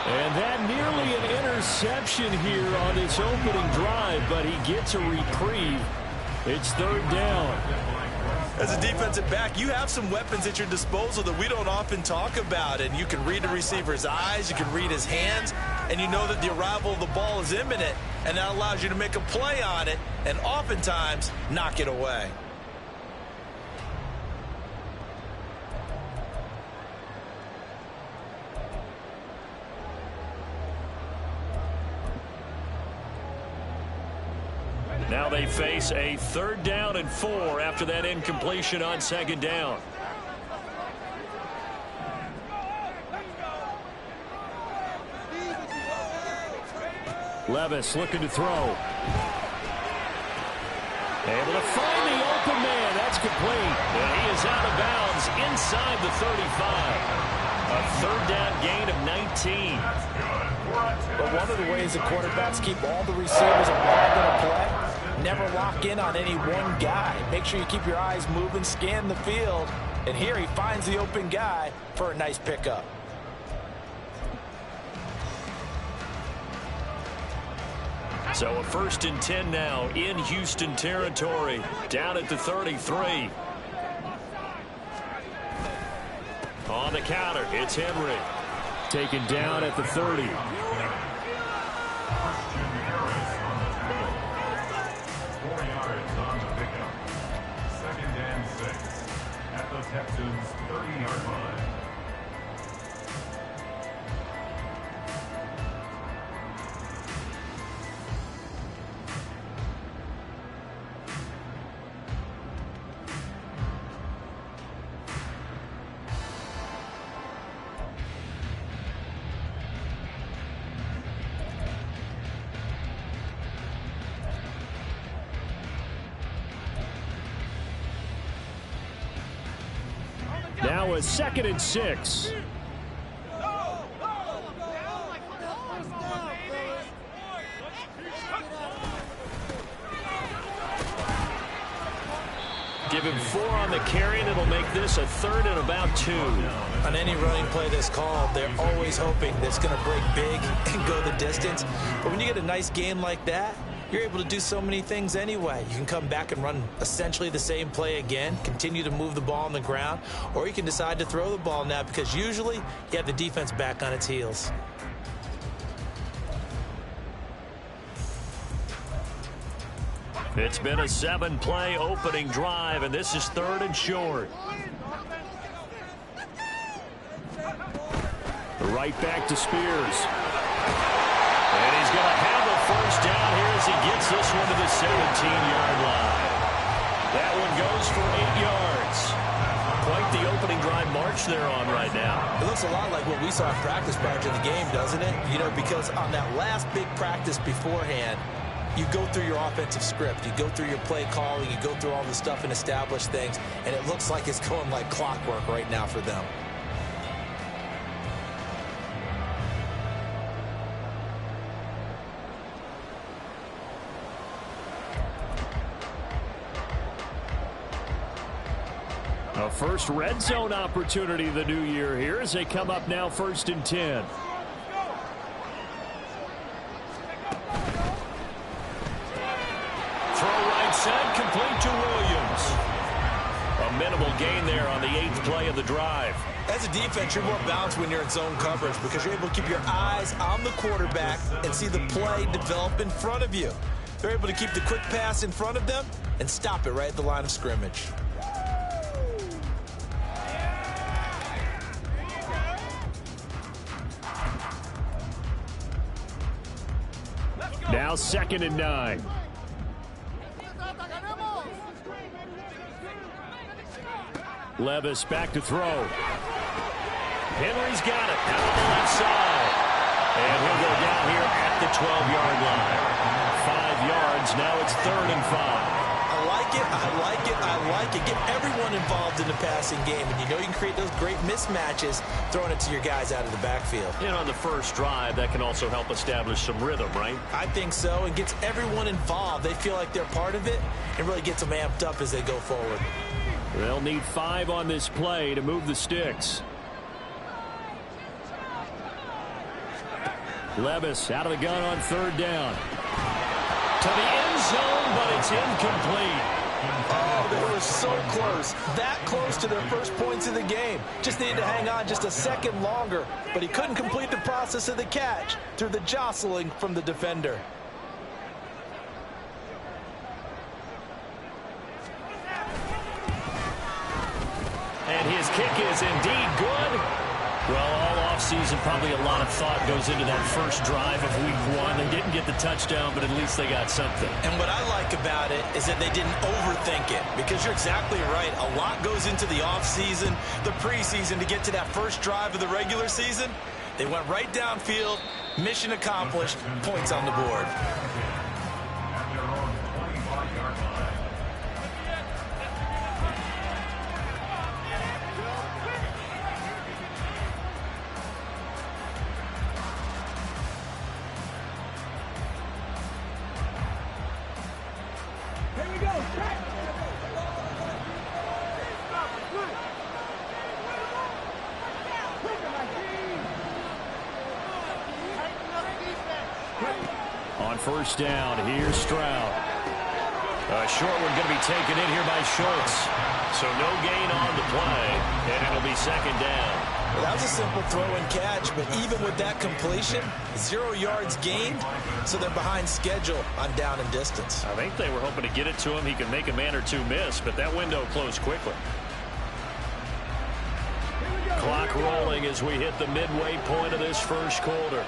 And that nearly an interception here on this opening drive, but he gets a reprieve. It's third down. As a defensive back, you have some weapons at your disposal that we don't often talk about. And you can read the receiver's eyes, you can read his hands, and you know that the arrival of the ball is imminent. And that allows you to make a play on it and oftentimes knock it away. Now they face a 3rd down and 4 after that incompletion on 2nd down. Levis looking to throw. Able to find the open man. That's complete. And he is out of bounds inside the 35. A 3rd down gain of 19. But one of the ways the quarterbacks keep all the receivers involved in a play, never lock in on any one guy. Make sure you keep your eyes moving, scan the field. And here he finds the open guy for a nice pickup. So a 1st and 10 now in Houston territory. Down at the 33. On the counter, it's Henry. Taken down at the 30. Texans 30-yard line. Now a 2nd and 6. Give him 4 on the carry, and it'll make this a 3rd and about 2. On any running play that's called, they're always hoping that it's going to break big and go the distance. But when you get a nice game like that, you're able to do so many things anyway. You can come back and run essentially the same play again, continue to move the ball on the ground, or you can decide to throw the ball now because usually you have the defense back on its heels. It's been a 7-play opening drive, and this is 3rd and short. Right back to Spears. And he's going to have a 1st down here as he gets this one to the 17-yard line. That one goes for 8 yards. Quite the opening drive march they're on right now. It looks a lot like what we saw in practice prior to the game, doesn't it? You know, because on that last big practice beforehand, you go through your offensive script, you go through your play calling, you go through all the stuff and establish things, and it looks like it's going like clockwork right now for them. A first red zone opportunity of the new year here as they come up now 1st and 10. Set, complete to Williams. A minimal gain there on the 8th play of the drive. As a defense, you're more balanced when you're in zone coverage because you're able to keep your eyes on the quarterback and see the play develop in front of you. They're able to keep the quick pass in front of them and stop it right at the line of scrimmage. Now 2nd and 9. Levis back to throw. Henry's got it out on the left side. And he'll go down here at the 12-yard line. 5 yards. Now it's 3rd and 5. I like it. I like it. I like it. Get everyone involved in the passing game. And you know you can create those great mismatches throwing it to your guys out of the backfield. And on the first drive, that can also help establish some rhythm, right? I think so. It gets everyone involved. They feel like they're part of it and really gets them amped up as they go forward. They'll need 5 on this play to move the sticks. Levis out of the gun on third down. To the end zone, but it's incomplete. Oh, they were so close. That close to their first points of the game. Just needed to hang on just a second longer, but he couldn't complete the process of the catch through the jostling from the defender. And his kick is indeed good. Well, all offseason, probably a lot of thought goes into that first drive of week 1. They didn't get the touchdown, but at least they got something. And what I like about it is that they didn't overthink it, because you're exactly right. A lot goes into the offseason, the preseason, to get to that first drive of the regular season. They went right downfield, mission accomplished, points on the board. On first down, here's Stroud. A short one going to be taken in here by Schultz. So no gain on the play, and it'll be second down. Well, that was a simple throw and catch, but even with that completion, 0 yards gained, so they're behind schedule on down and distance. I think they were hoping to get it to him. He could make a man or two miss, but that window closed quickly. Clock rolling as we hit the midway point of this first quarter.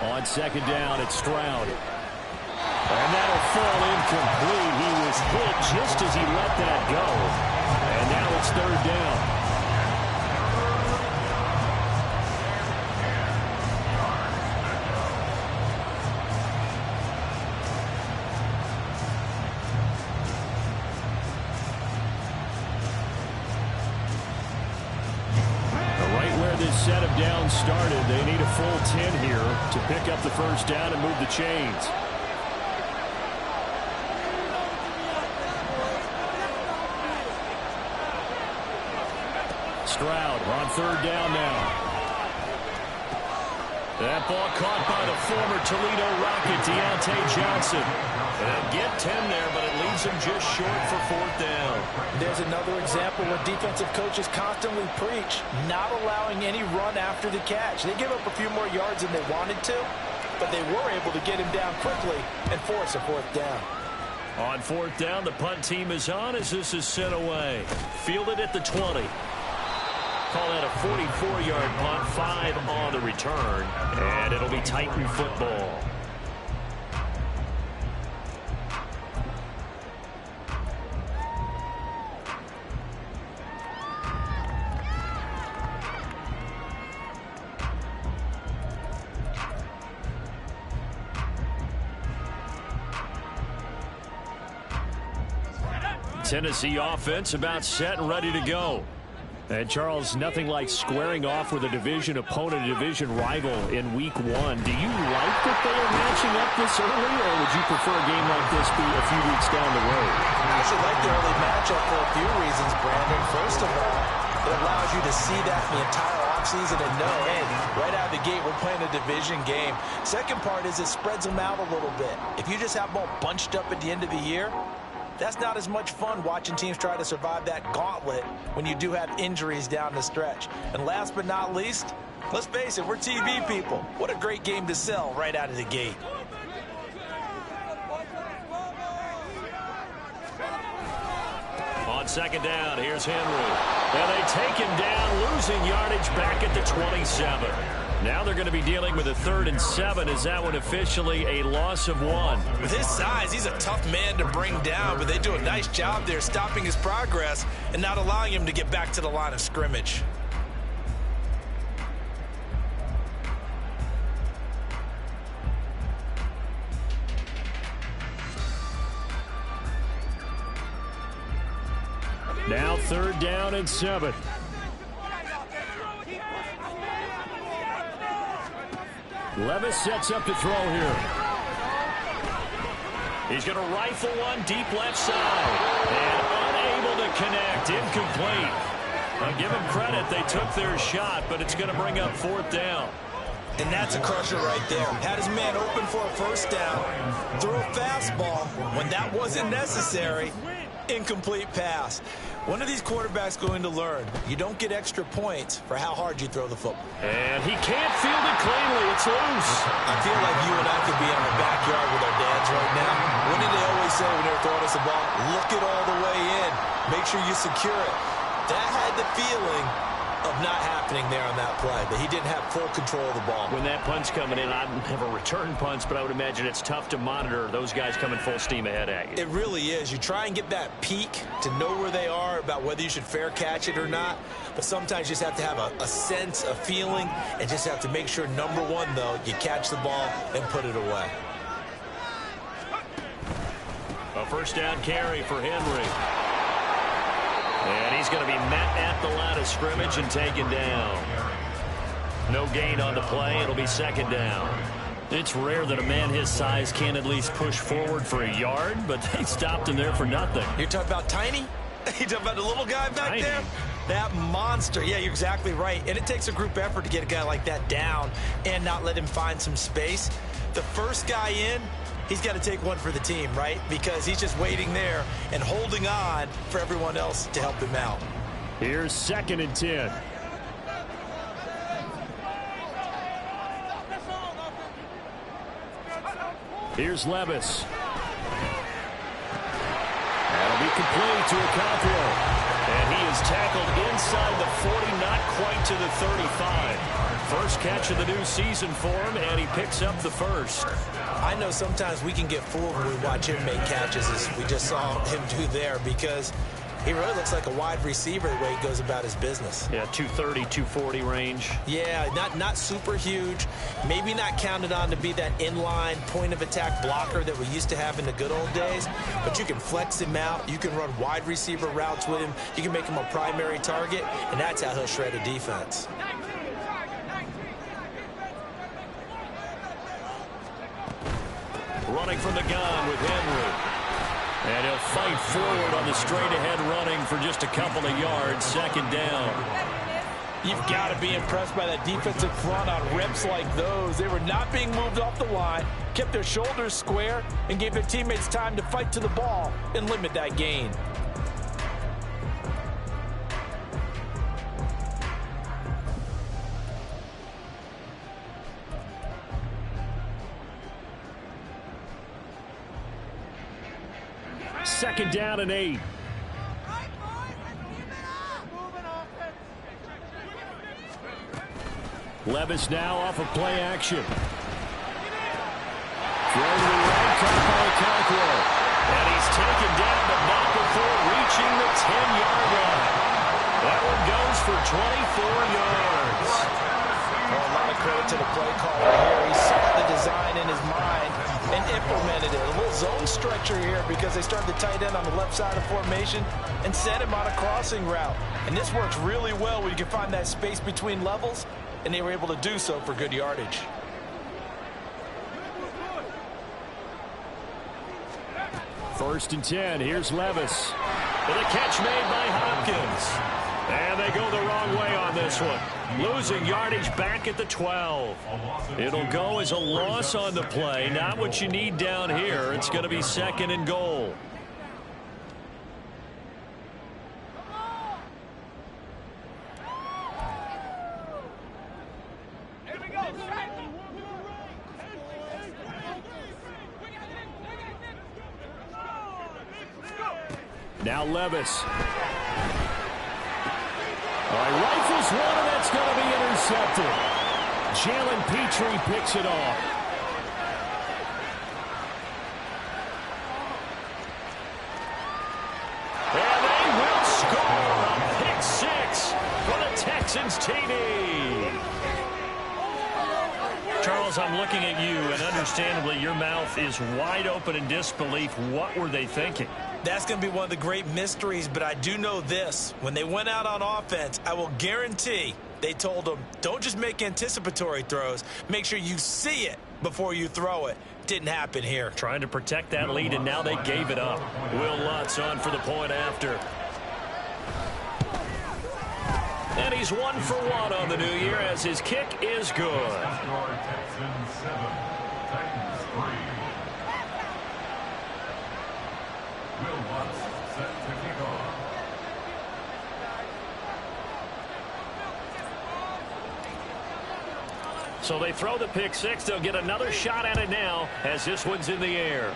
On second down, it's Stroud. And that'll fall incomplete. He was hit just as he let that go. And now it's third down. Set of downs started. They need a full 10 here to pick up the first down and move the chains. Stroud on third down now. That ball caught by the former Toledo Rocket, Deontay Johnson. And get 10 there, but it leaves him just short for fourth down. There's another example where defensive coaches constantly preach not allowing any run after the catch. They give up a few more yards than they wanted to, but they were able to get him down quickly and force a fourth down. On fourth down, the punt team is on as this is sent away. Fielded at the 20. Call that a 44-yard punt, 5 on the return, and it'll be Titan football. Tennessee offense about set and ready to go. And, Charles, nothing like squaring off with a division opponent, a division rival in week 1. Do you like that they are matching up this early, or would you prefer a game like this be a few weeks down the road? I actually like the early matchup for a few reasons, Brandon. First of all, it allows you to see that the entire offseason and know, hey, right out of the gate, we're playing a division game. Second part is it spreads them out a little bit. If you just have them all bunched up at the end of the year, that's not as much fun watching teams try to survive that gauntlet when you do have injuries down the stretch. And last but not least, let's face it, we're TV people. What a great game to sell right out of the gate. On second down, here's Henry. And they take him down, losing yardage back at the 27. Now they're going to be dealing with a 3rd and 7. Is that one officially a loss of 1? With his size, he's a tough man to bring down, but they do a nice job there stopping his progress and not allowing him to get back to the line of scrimmage. Now 3rd down and 7. Levis sets up to throw here. He's going to rifle one deep left side. And unable to connect. Incomplete. Now give them credit. They took their shot, but it's going to bring up 4th down. And that's a crusher right there. Had his man open for a 1st down, threw a fastball. When that wasn't necessary, incomplete pass. One of these quarterbacks going to learn, you don't get extra points for how hard you throw the football. And he can't field it cleanly. It's loose. I feel like you and I could be in our backyard with our dads right now. What did they always say when they were throwing us the ball? Look it all the way in. Make sure you secure it. That had the feeling of not happening there on that play, that he didn't have full control of the ball. When that punt's coming in, I've never returned punts, but I would imagine it's tough to monitor those guys coming full steam ahead at you. It really is. You try and get that peek to know where they are, about whether you should fair catch it or not, but sometimes you just have to have a sense, a feeling, and just have to make sure, number one, though, you catch the ball and put it away. A 1st down carry for Henry. And he's going to be met at the line of scrimmage and taken down. No gain on the play. It'll be 2nd down. It's rare that a man his size can at least push forward for a yard, but they stopped him there for nothing. You're talking about tiny? You're talking about the little guy back Tiny. there? That monster. Yeah, you're exactly right. And it takes a group effort to get a guy like that down and not let him find some space. The first guy in, he's got to take one for the team, right? Because he's just waiting there and holding on for everyone else to help him out. Here's 2nd and 10. Here's Levis. That'll be complete to Okonkwo. And he is tackled inside the 40, not quite to the 35. First catch of the new season for him, and he picks up the 1st. I know sometimes we can get fooled when we watch him make catches, as we just saw him do there, because he really looks like a wide receiver the way he goes about his business. Yeah, 230, 240 range. Yeah, not super huge. Maybe not counted on to be that inline point-of-attack blocker that we used to have in the good old days. But you can flex him out. You can run wide receiver routes with him. You can make him a primary target, and that's how he'll shred a defense. Running from the gun with Henry. And he'll fight forward on the straight-ahead running for just a couple of yards. 2nd down. You've got to be impressed by that defensive front on reps like those. They were not being moved off the line, kept their shoulders square, and gave their teammates time to fight to the ball and limit that gain. Second down and 8. Levis now off of play action. Throw to the right, caught by Okonkwo. And he's taken down, but not before reaching the 10-yard line. That one goes for 24 yards. Well, a lot of credit to the play caller here. He saw the design in his mind and implemented it. A little zone stretcher here because they started the tight end on the left side of formation and sent him on a crossing route. And this works really well when you can find that space between levels, and they were able to do so for good yardage. First and 10. Here's Levis. With a catch made by Hopkins. And they go the wrong way on this one. Losing yardage back at the 12. It'll go as a loss on the play. Not what you need down here. It's going to be 2nd and goal. Now Levis. All right, rifles one, and that's going to be intercepted. Jalen Petrie picks it off. And they will score a pick 6 for the Texans TD. Charles, I'm looking at you, and understandably, your mouth is wide open in disbelief. What were they thinking? That's going to be one of the great mysteries, but I do know this. When they went out on offense, I will guarantee they told them, don't just make anticipatory throws. Make sure you see it before you throw it. Didn't happen here. Trying to protect that lead, and now they gave it up. Will Lutz on for the point after. And he's 1 for 1 on the new year as his kick is good. So they throw the pick six. They'll get another shot at it now as this one's in the air.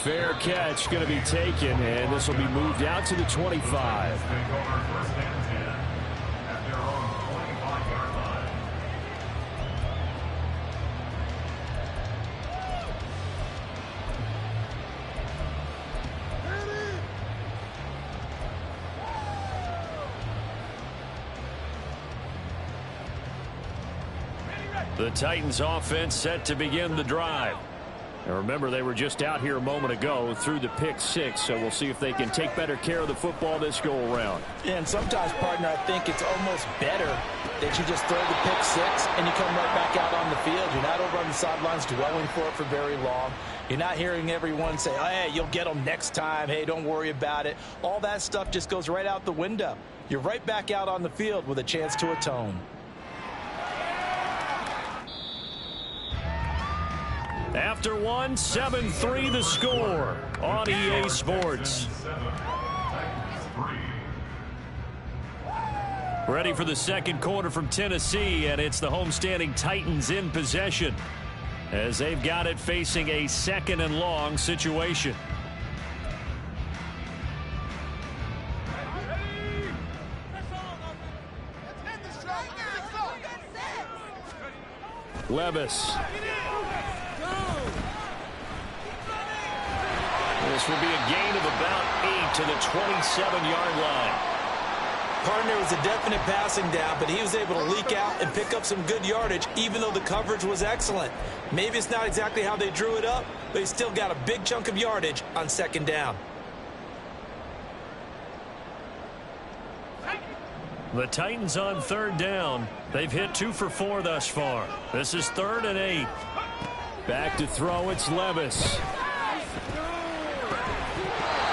Fair catch going to be taken, and this will be moved out to the 25. The Titans offense set to begin the drive. And remember, they were just out here a moment ago through the pick six, so we'll see if they can take better care of the football this go around. Yeah, and sometimes, partner, I think it's almost better that you just throw the pick six and you come right back out on the field. You're not over on the sidelines dwelling for it for very long. You're not hearing everyone say, oh, hey, you'll get them next time. Hey, don't worry about it. All that stuff just goes right out the window. You're right back out on the field with a chance to atone. After one, 7-3 the score on EA Sports. Ready for the second quarter from Tennessee, and it's the homestanding Titans in possession as they've got it facing a 2nd and long situation. Levis. This will be a gain of about 8 to the 27-yard line. Partner, was a definite passing down, but he was able to leak out and pick up some good yardage, even though the coverage was excellent. Maybe it's not exactly how they drew it up, but he still got a big chunk of yardage on 2nd down. The Titans on 3rd down. They've hit 2 for 4 thus far. This is 3rd and 8. Back to throw, it's Levis.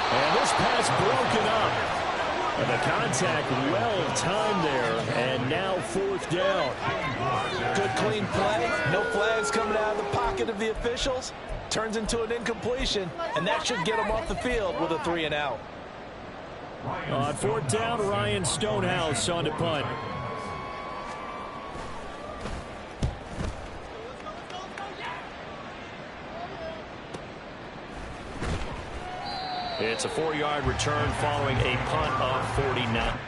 And this pass broken up. And the contact well timed there. And now 4th down. Good clean play. No flags coming out of the pocket of the officials. Turns into an incompletion. And that should get them off the field with a 3 and out. On 4th down, Ryan Stonehouse on to punt. It's a 4-yard return following a punt of 49.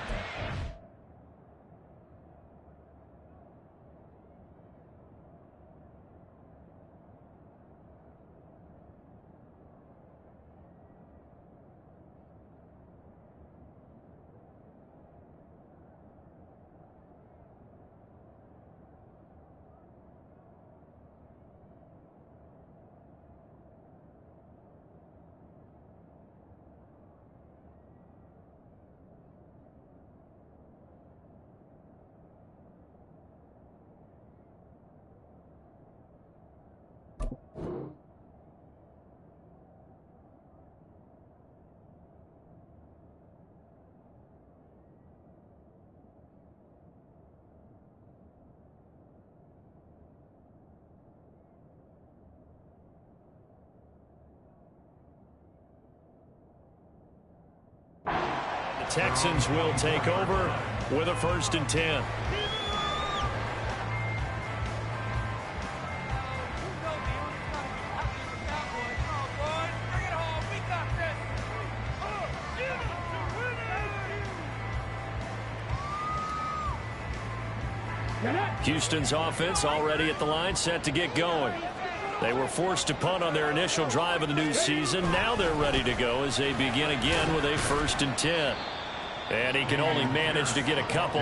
Texans will take over with a 1st and 10. Houston's offense already at the line, set to get going. They were forced to punt on their initial drive of the new season. Now they're ready to go as they begin again with a 1st and 10. And he can only manage to get a couple.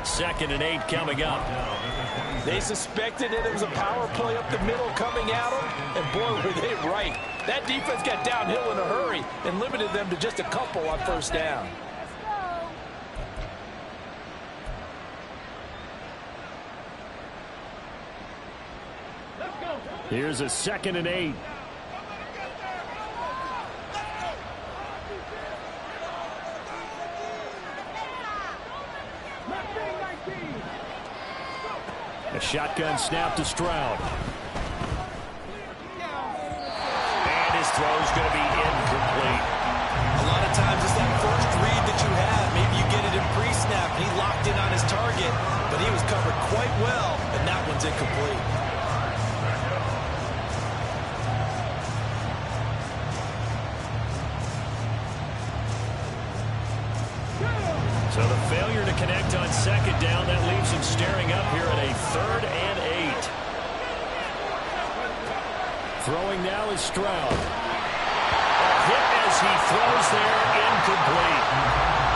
2nd and 8 coming up. They suspected it was a power play up the middle coming at them, and boy, were they right. That defense got downhill in a hurry and limited them to just a couple on 1st down. Here's a 2nd and 8. A shotgun snap to Stroud. And his throw's going to be incomplete. A lot of times it's that first read that you have. Maybe you get it in pre-snap, and he locked in on his target, but he was covered quite well, and that one's incomplete. So the failure to connect on second down, that leaves him staring up here at a 3rd and 8. Throwing now is Stroud. A hit as he throws there, incomplete.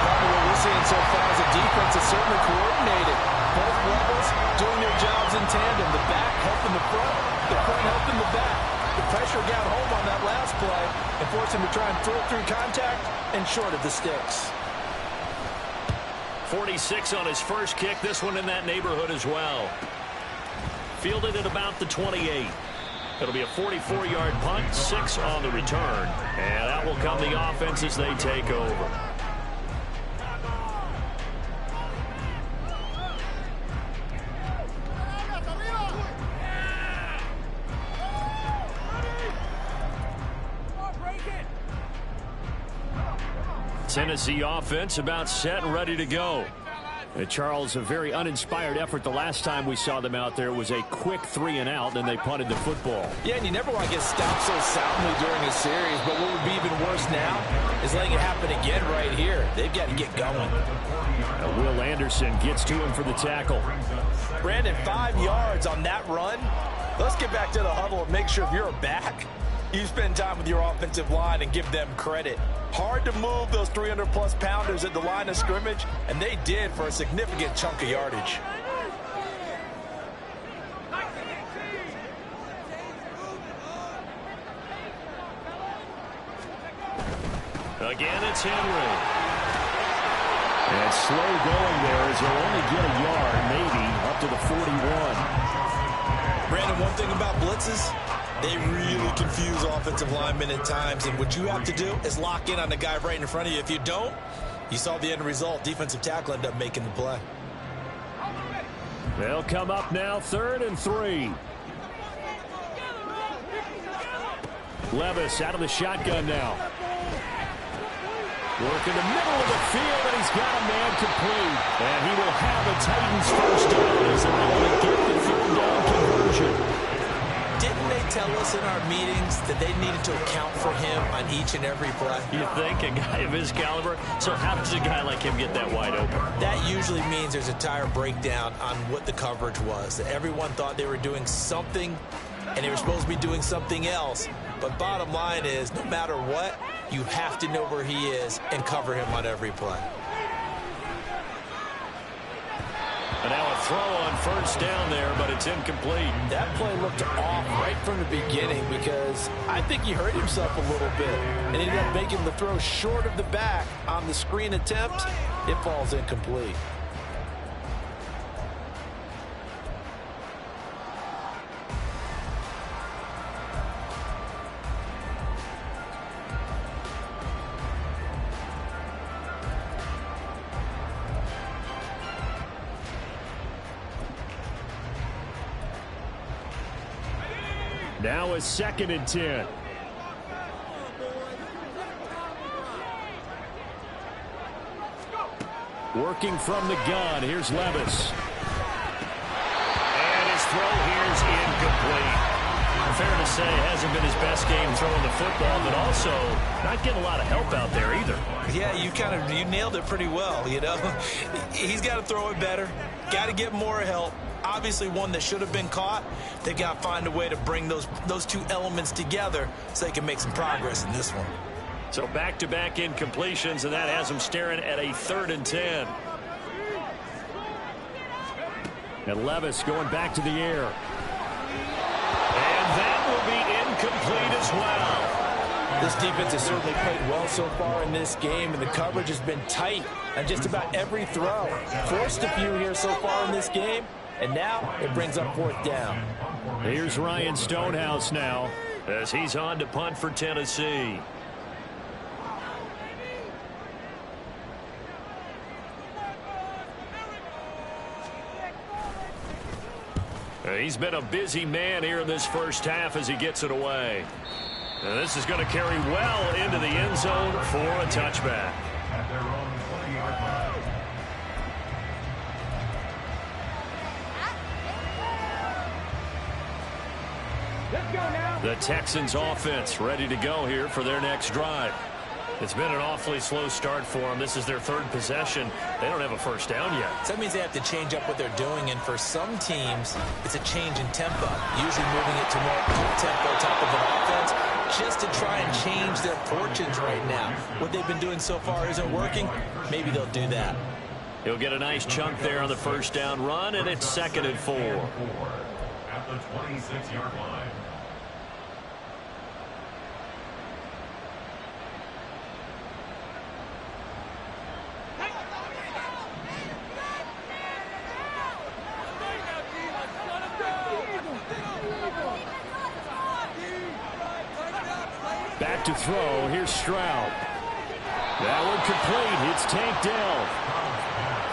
Probably what we're seeing so far is a defense that's certainly coordinated. Both levels doing their jobs in tandem. The back helping the front helping the back. The pressure got home on that last play and forced him to try and throw through contact and short of the sticks. 46 on his first kick. This one in that neighborhood as well. Fielded at about the 28. It'll be a 44-yard punt, 6 on the return. And out will come the offense as they take over. Tennessee offense about set and ready to go. Charles, a very uninspired effort the last time we saw them out there. It was a quick 3-and-out, and they punted the football. Yeah, and you never want to get stopped so soundly during a series, but what would be even worse now is letting it happen again right here. They've got to get going. Will Anderson gets to him for the tackle. Brandon, 5 yards on that run. Let's get back to the huddle and make sure if you're a back, you spend time with your offensive line and give them credit. Hard to move those 300-plus pounders at the line of scrimmage, and they did for a significant chunk of yardage. Again, it's Henry. And slow going there as he'll only get a yard, maybe, up to the 41. Brandon, one thing about blitzes, they really confuse offensive linemen at times, and what you have to do is lock in on the guy right in front of you. If you don't, you saw the end result. Defensive tackle ended up making the play. They'll come up now, 3rd and 3. Levis out of the shotgun now. Work in the middle of the field, and he's got a man complete. And he will have a Titans first down as they're able to get the 3rd down conversion. Didn't they tell us in our meetings that they needed to account for him on each and every play? You think? A guy of his caliber? So how does a guy like him get that wide open? That usually means there's a tire breakdown on what the coverage was. That everyone thought they were doing something, and they were supposed to be doing something else. But bottom line is, no matter what, you have to know where he is and cover him on every play. And now a throw on first down there, but it's incomplete. That play looked off right from the beginning because I think he hurt himself a little bit and ended up making the throw short of the back on the screen attempt. It falls incomplete. Now a 2nd and 10. Working from the gun. Here's Levis. And his throw here is incomplete. Fair to say, it hasn't been his best game throwing the football, but also not getting a lot of help out there either. Yeah, you nailed it pretty well, you know. He's got to throw it better. Got to get more help. Obviously one that should have been caught. They've got to find a way to bring those two elements together so they can make some progress in this one. So back-to-back incompletions, and that has him staring at a 3rd and 10. And Levis going back to the air. And that will be incomplete as well. This defense has certainly played well so far in this game, and the coverage has been tight on just about every throw. Forced a few here so far in this game, and now it brings up 4th down. Here's Ryan Stonehouse now as he's on to punt for Tennessee. He's been a busy man here in this first half as he gets it away. And this is going to carry well into the end zone for a touchback. At their own 20-yard line. Let's go now. The Texans offense ready to go here for their next drive. It's been an awfully slow start for them. This is their third possession. They don't have a first down yet. So that means they have to change up what they're doing, and for some teams, it's a change in tempo, usually moving it to more tempo type of an offense just to try and change their fortunes right now. What they've been doing so far isn't working. Maybe they'll do that. He'll get a nice chunk there on the first down run, and it's 2nd and 4. At the 26-yard line. Back to throw. Here's Stroud. That one complete. It's tanked down.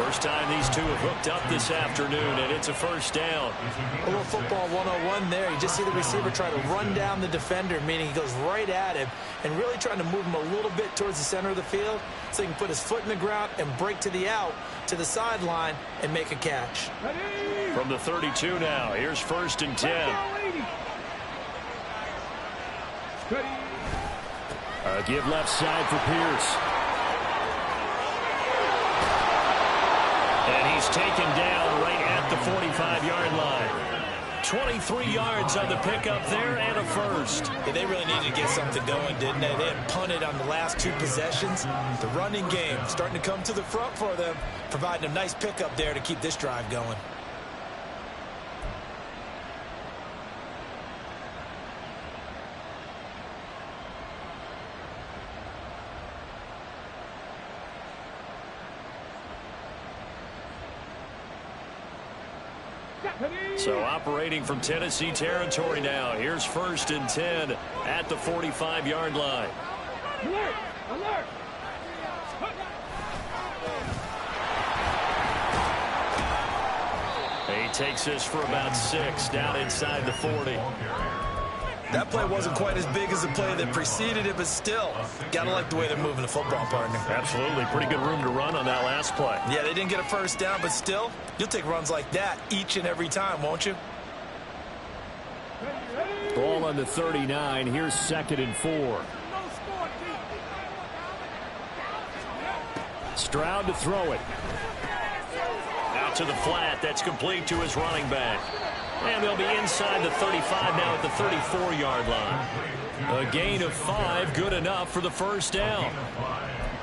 First time these two have hooked up this afternoon, and it's a first down. A little football 101 there. You just see the receiver try to run down the defender, meaning he goes right at him, and really trying to move him a little bit towards the center of the field so he can put his foot in the ground and break to the out, to the sideline, and make a catch. From the 32 now, here's 1st and 10. Give left side for Pierce. And he's taken down right at the 45-yard line. 23 yards on the pickup there and a first. Yeah, they really needed to get something going, didn't they? They had punted on the last 2 possessions. The running game starting to come to the front for them, providing a nice pickup there to keep this drive going. So operating from Tennessee territory now. Here's 1st and 10 at the 45-yard line. Alert! Alert! He takes this for about 6 down inside the 40. That play wasn't quite as big as the play that preceded it, but still, gotta like the way they're moving the football, partner. Absolutely. Pretty good room to run on that last play. Yeah, they didn't get a first down, but still, you'll take runs like that each and every time, won't you? Ball on the 39. Here's 2nd and 4. Stroud to throw it. Out to the flat. That's complete to his running back. And they'll be inside the 35 now at the 34-yard line. A gain of 5, good enough for the first down.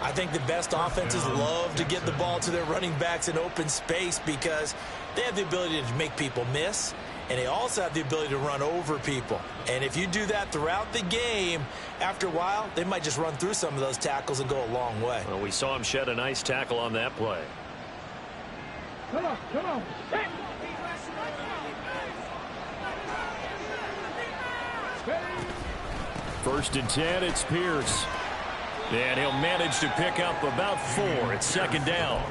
I think the best offenses love to get the ball to their running backs in open space because they have the ability to make people miss, and they also have the ability to run over people. And if you do that throughout the game, after a while, they might just run through some of those tackles and go a long way. Well, we saw him shed a nice tackle on that play. Come on, come on. Hey. 1st and 10, it's Pierce. And he'll manage to pick up about 4. It's 2nd down.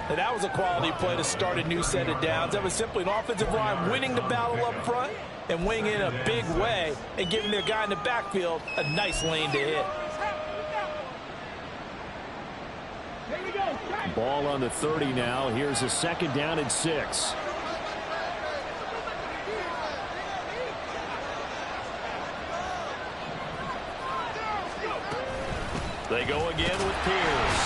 And that was a quality play to start a new set of downs. That was simply an offensive line winning the battle up front and winning in a big way and giving their guy in the backfield a nice lane to hit. Here we go. Ball on the 30 now. Here's a 2nd down and 6. They go again with Pierce.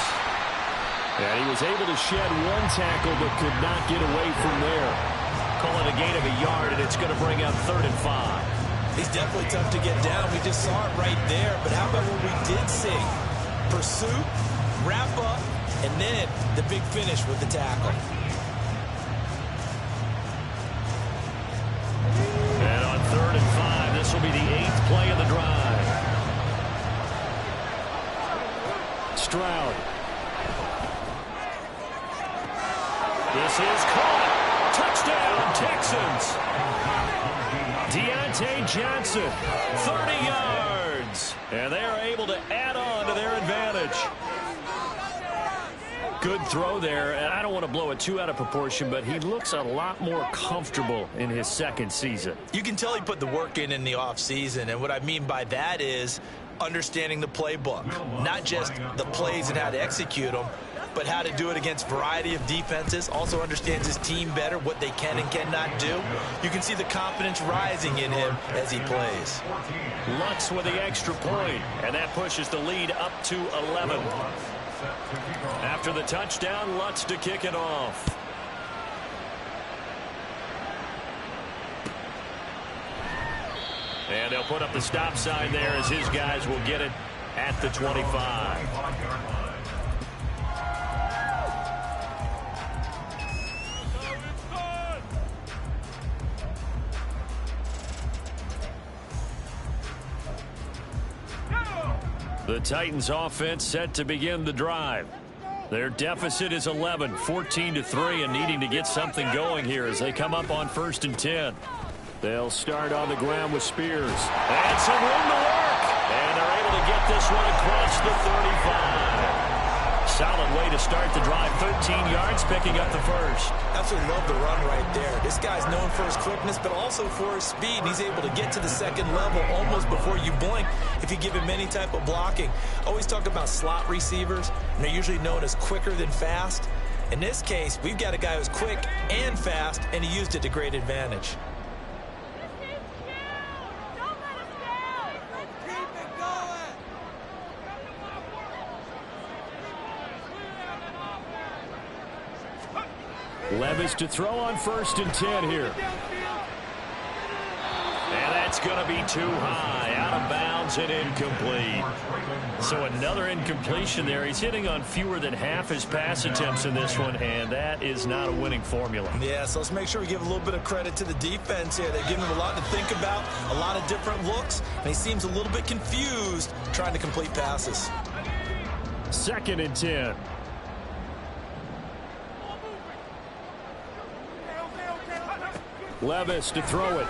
And he was able to shed 1 tackle but could not get away from there. Call it a gain of a yard, and it's going to bring up 3rd and 5. He's definitely tough to get down. We just saw it right there. But how about what we did see? Pursuit, wrap up, and then the big finish with the tackle. And on 3rd and 5, this will be the 8th play of the drive. Stroud. This is caught. Touchdown, Texans. Deontay Johnson, 30 yards. And they are able to add on to their advantage. Good throw there, and I don't want to blow it too out of proportion, but he looks a lot more comfortable in his second season. You can tell he put the work in the offseason, and what I mean by that is understanding the playbook, not just the plays and how to execute them, but how to do it against a variety of defenses. Also understands his team better, what they can and cannot do. You can see the confidence rising in him as he plays. Lutz with the extra point, and that pushes the lead up to 11. After the touchdown, Lutz to kick it off. And they'll put up the stop sign there as his guys will get it at the 25. The Titans offense set to begin the drive. Their deficit is 11, 14-3, and needing to get something going here as they come up on 1st and 10. They'll start on the ground with Spears. And some room to work. And they're able to get this one across the 35. Solid way to start the drive. 13 yards, picking up the first. Absolutely love the run right there. This guy's known for his quickness, but also for his speed. And he's able to get to the second level almost before you blink if you give him any type of blocking. Always talk about slot receivers, and they're usually known as quicker than fast. In this case, we've got a guy who's quick and fast, and he used it to great advantage. Levis to throw on 1st and 10 here. And that's going to be too high. Out of bounds and incomplete. So another incompletion there. He's hitting on fewer than half his pass attempts in this one, and that is not a winning formula. Yeah, so let's make sure we give a little bit of credit to the defense here. They've given him a lot to think about, a lot of different looks, and he seems a little bit confused trying to complete passes. 2nd and 10. Levis to throw it.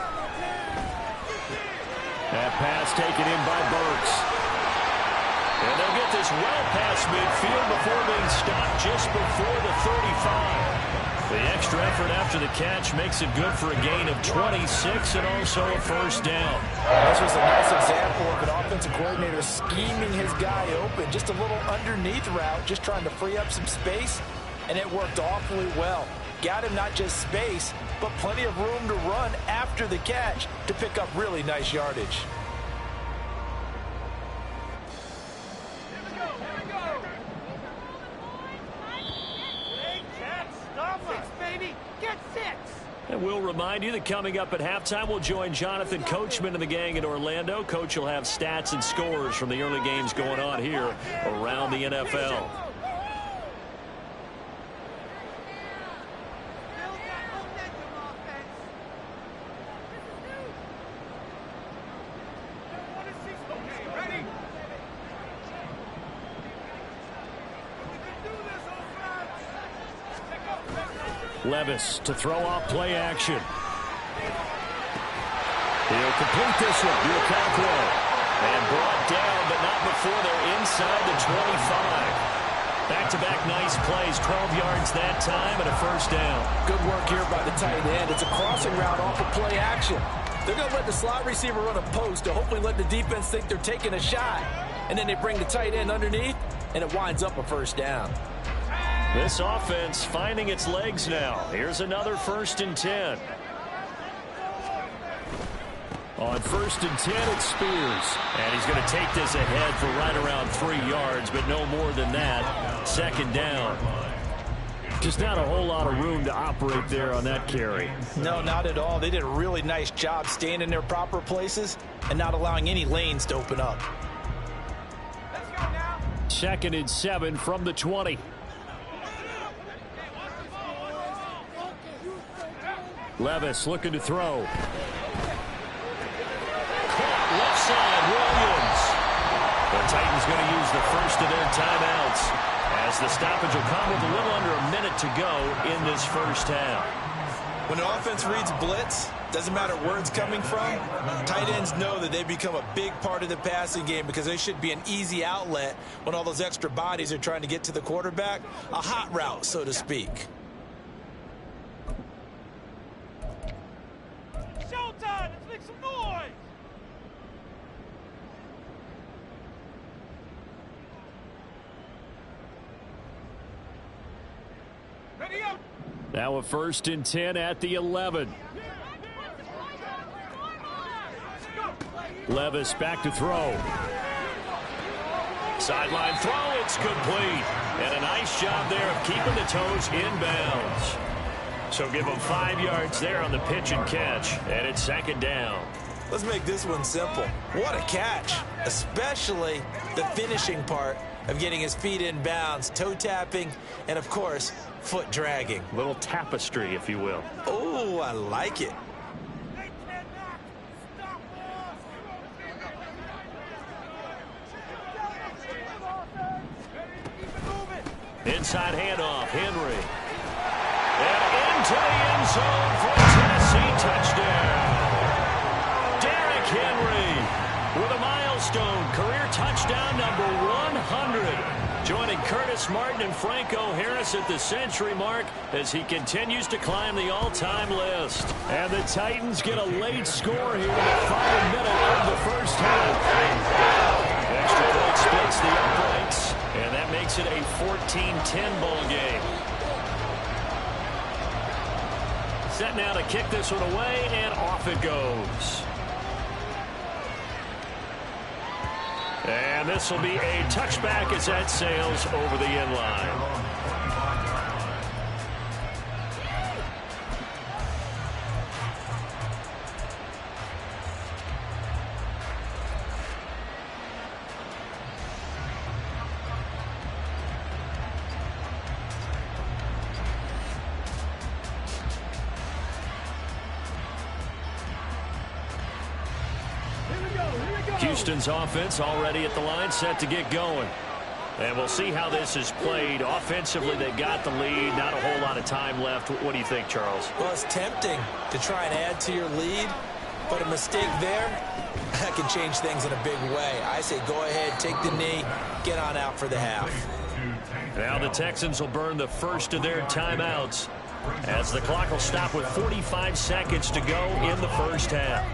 That pass taken in by Burks. And they'll get this well past midfield before being stopped just before the 35. The extra effort after the catch makes it good for a gain of 26 and also a first down. This was a nice example of an offensive coordinator scheming his guy open. Just a little underneath route, just trying to free up some space, and it worked awfully well. Got him not just space, but plenty of room to run after the catch to pick up really nice yardage. And we'll remind you that coming up at halftime, we'll join Jonathan Coachman and the gang in Orlando. Coach will have stats and scores from the early games going on here around the NFL. Levis to throw off play action. He'll complete this one. Do a count throw. And brought down, but not before they're inside the 25. Back-to-back nice plays. 12 yards that time and a first down. Good work here by the tight end. It's a crossing route off of play action. They're going to let the slot receiver run a post to hopefully let the defense think they're taking a shot. And then they bring the tight end underneath, and it winds up a first down. This offense finding its legs now. Here's another 1st and 10. On 1st and 10, it's Spears. And he's going to take this ahead for right around 3 yards, but no more than that. 2nd down. Just not a whole lot of room to operate there on that carry. No, not at all. They did a really nice job staying in their proper places and not allowing any lanes to open up. 2nd and 7 from the 20. Levis looking to throw. Caught left side, Williams. The Titans going to use the first of their timeouts as the stoppage will come with a little under a minute to go in this first half. When an offense reads blitz, Doesn't matter where it's coming from. Tight ends know that they become a big part of the passing game because they should be an easy outlet when all those extra bodies are trying to get to the quarterback. A hot route, so to speak. Showtime! Let's make some noise! Ready up! Now a 1st and 10 at the 11. Levis back to throw. Sideline throw, it's complete. And a nice job there of keeping the toes inbounds. So give them 5 yards there on the pitch and catch. And it's 2nd down. Let's make this one simple. What a catch, especially the finishing part of getting his feet in bounds, toe tapping, and of course, foot dragging. Little tapestry, if you will. Oh, I like it. Inside handoff, Henry. And into the end zone for a Tennessee touchdown. Derrick Henry with a milestone career touchdown number 100. Joining Curtis Martin and Franco Harris at the century mark as he continues to climb the all-time list. And the Titans get a late score here in the final minute of the first half. Extra point splits the uprights, and that makes it a 14-10 ball game. Set now to kick this one away, and off it goes. And this will be a touchback as that sails over the end line. Houston's offense already at the line, set to get going. And we'll see how this is played. Offensively, they got the lead. Not a whole lot of time left. What do you think, Charles? Well, it's tempting to try and add to your lead, but a mistake there, that can change things in a big way. I say go ahead, take the knee, get on out for the half. Now the Texans will burn the first of their timeouts as the clock will stop with 45 seconds to go in the first half.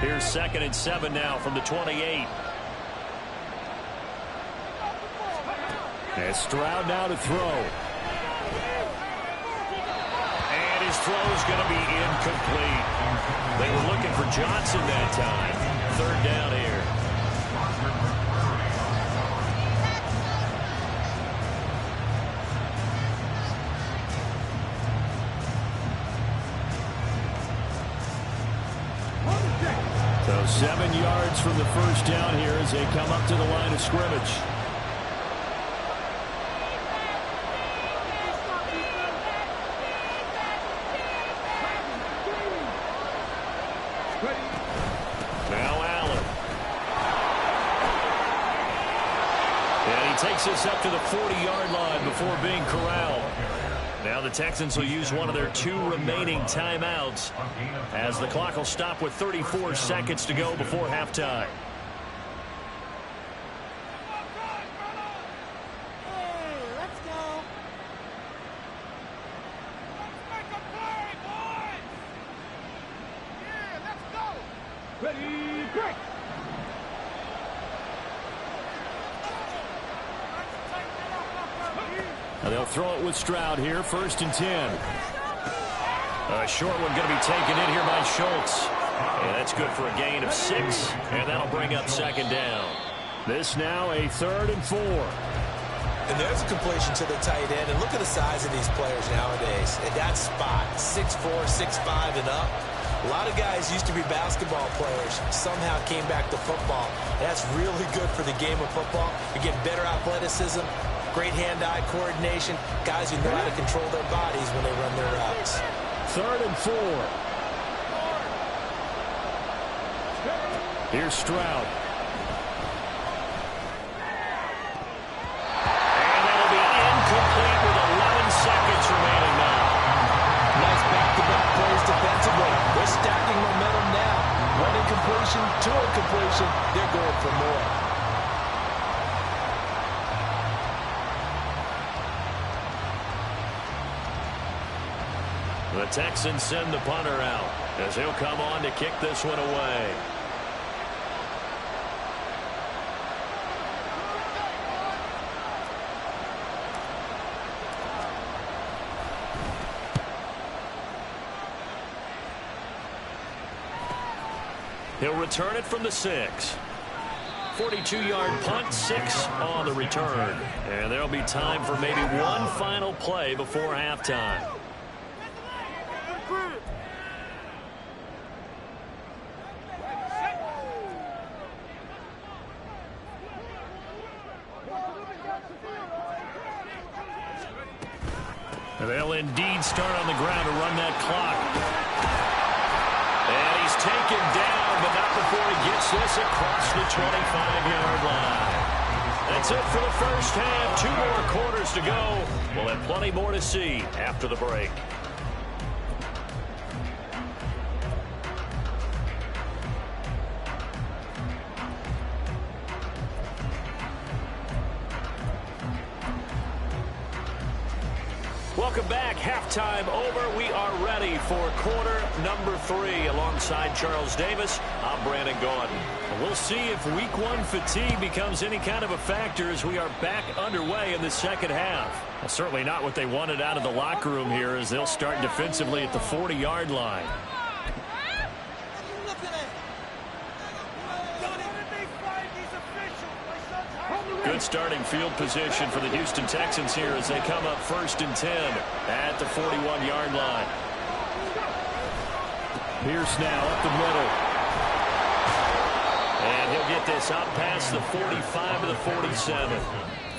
Here's 2nd and 7 now from the 28. And Stroud now to throw. And his throw is going to be incomplete. They were looking for Johnson that time. 3rd down here. So 7 yards from the first down here as they come up to the line of scrimmage. Now Allen. And he takes this up to the 40-yard line before being corralled. Now the Texans will use one of their 2 remaining timeouts as the clock will stop with 34 seconds to go before halftime. Ready, break! Now they'll throw it with Stroud here, 1st and 10. A short one going to be taken in here by Schultz. And that's good for a gain of 6, and that'll bring up 2nd down. This now a 3rd and 4. And there's a completion to the tight end. And look at the size of these players nowadays. At that spot, 6'4", 6'5", and up. A lot of guys used to be basketball players, somehow came back to football. That's really good for the game of football. You get better athleticism, great hand-eye coordination, guys who know how to control their bodies when they run their routes. 3rd and 4. Here's Stroud. And that'll be incomplete with 11 seconds remaining now. Nice back-to-back plays defensively. They're stacking momentum now. One incompletion, two incompletion. They're going for more. The Texans send the punter out as he'll come on to kick this one away. He'll return it from the 6. 42-yard punt, 6 on the return. And there'll be time for maybe one final play before halftime. They'll indeed start on the ground to run that clock. And he's taken down, but not before he gets this across the 25-yard line. That's it for the first half. 2 more quarters to go. We'll have plenty more to see after the break. Welcome back. Halftime over. We are ready for quarter number 3. Alongside Charles Davis, I'm Brandon Gaudin. We'll see if week 1 fatigue becomes any kind of a factor as we are back underway in the second half. Well, certainly not what they wanted out of the locker room here as they'll start defensively at the 40-yard line. Good starting field position for the Houston Texans here as they come up 1st and 10 at the 41-yard line. Pierce now up the middle. And he'll get this out past the 45 to the 47.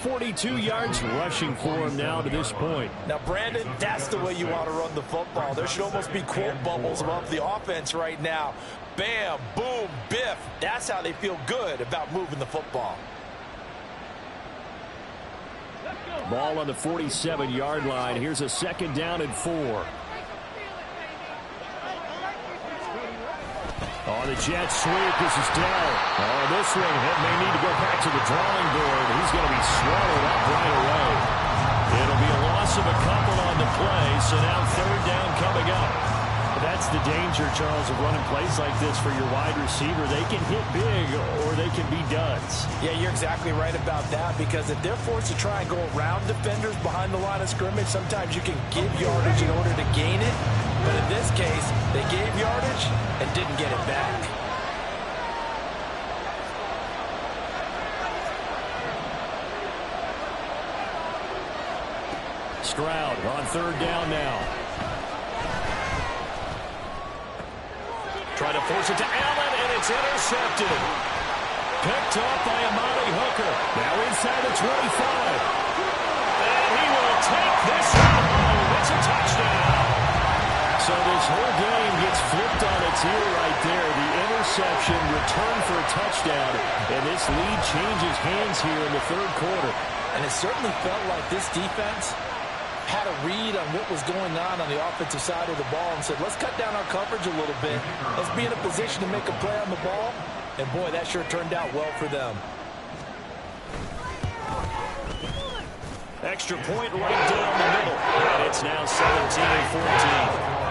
42 yards rushing for him now to this point. Now, Brandon, that's the way you want to run the football. There should almost be quote bubbles above the offense right now. Bam, boom, biff. That's how they feel good about moving the football. Ball on the 47-yard line. Here's a 2nd down and 4. Oh, the jet sweep. This is Dell. Oh, this one may need to go back to the drawing board. He's going to be swallowed up right away. It'll be a loss of a couple on the play, so now 3rd down coming up. That's the danger, Charles, of running plays like this for your wide receiver. They can hit big or they can be duds. Yeah, you're exactly right about that, because if they're forced to try and go around defenders behind the line of scrimmage, sometimes you can give yardage in order to gain it. But in this case, they gave yardage and didn't get it back. Stroud on 3rd down now. Try to force it to Allen, and it's intercepted. Picked up by Amani Hooker. Now inside the 25. And he will take this one home. It's a touchdown. So this whole game gets flipped on its ear right there. The interception, return for a touchdown, and this lead changes hands here in the 3rd quarter. And it certainly felt like this defense had a read on what was going on the offensive side of the ball and said, let's cut down our coverage a little bit. Let's be in a position to make a play on the ball. And, boy, that sure turned out well for them. Extra point right down the middle. And it's now 17-14.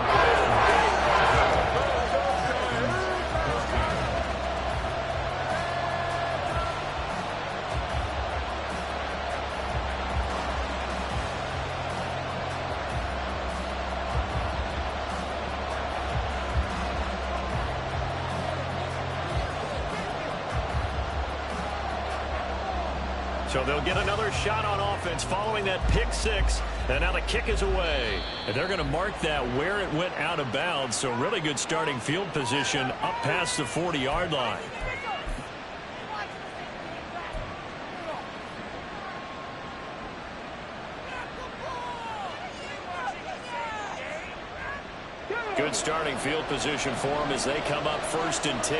So they'll get another shot on offense following that pick 6. And now the kick is away. And they're going to mark that where it went out of bounds. So really good starting field position up past the 40-yard line. Good good starting field position for them as they come up 1st and 10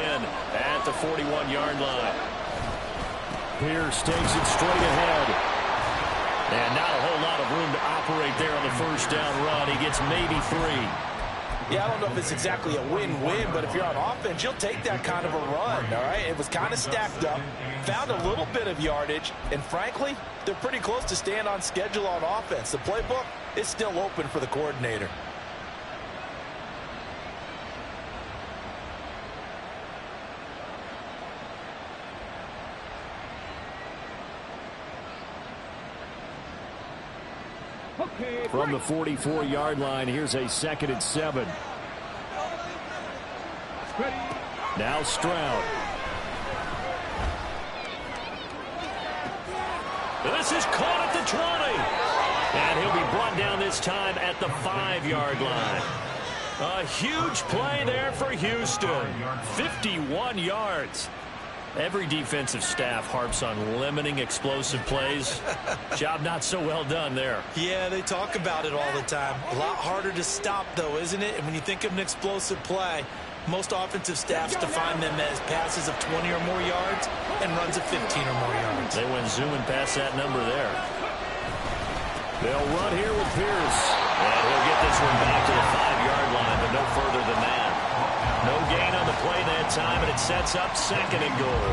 at the 41-yard line. Pierce takes it straight ahead. And not a whole lot of room to operate there on the first down run. He gets maybe 3. Yeah, I don't know if it's exactly a win-win, but if you're on offense, you'll take that kind of a run, all right? It was kind of stacked up, found a little bit of yardage, and frankly, they're pretty close to staying on schedule on offense. The playbook is still open for the coordinator. From the 44-yard line, here's a 2nd and 7. Now Stroud. This is caught at the 20. And he'll be brought down this time at the 5-yard line. A huge play there for Houston. 51 yards. Every defensive staff harps on limiting explosive plays. Job not so well done there. Yeah, they talk about it all the time. A lot harder to stop, though, isn't it? And when you think of an explosive play, most offensive staffs define them as passes of 20 or more yards and runs of 15 or more yards. They went zooming past that number there. They'll run here with Pierce. And he'll get this one back to the 5-yard line, but no further than that. No gain on the play that time, and it sets up 2nd and goal.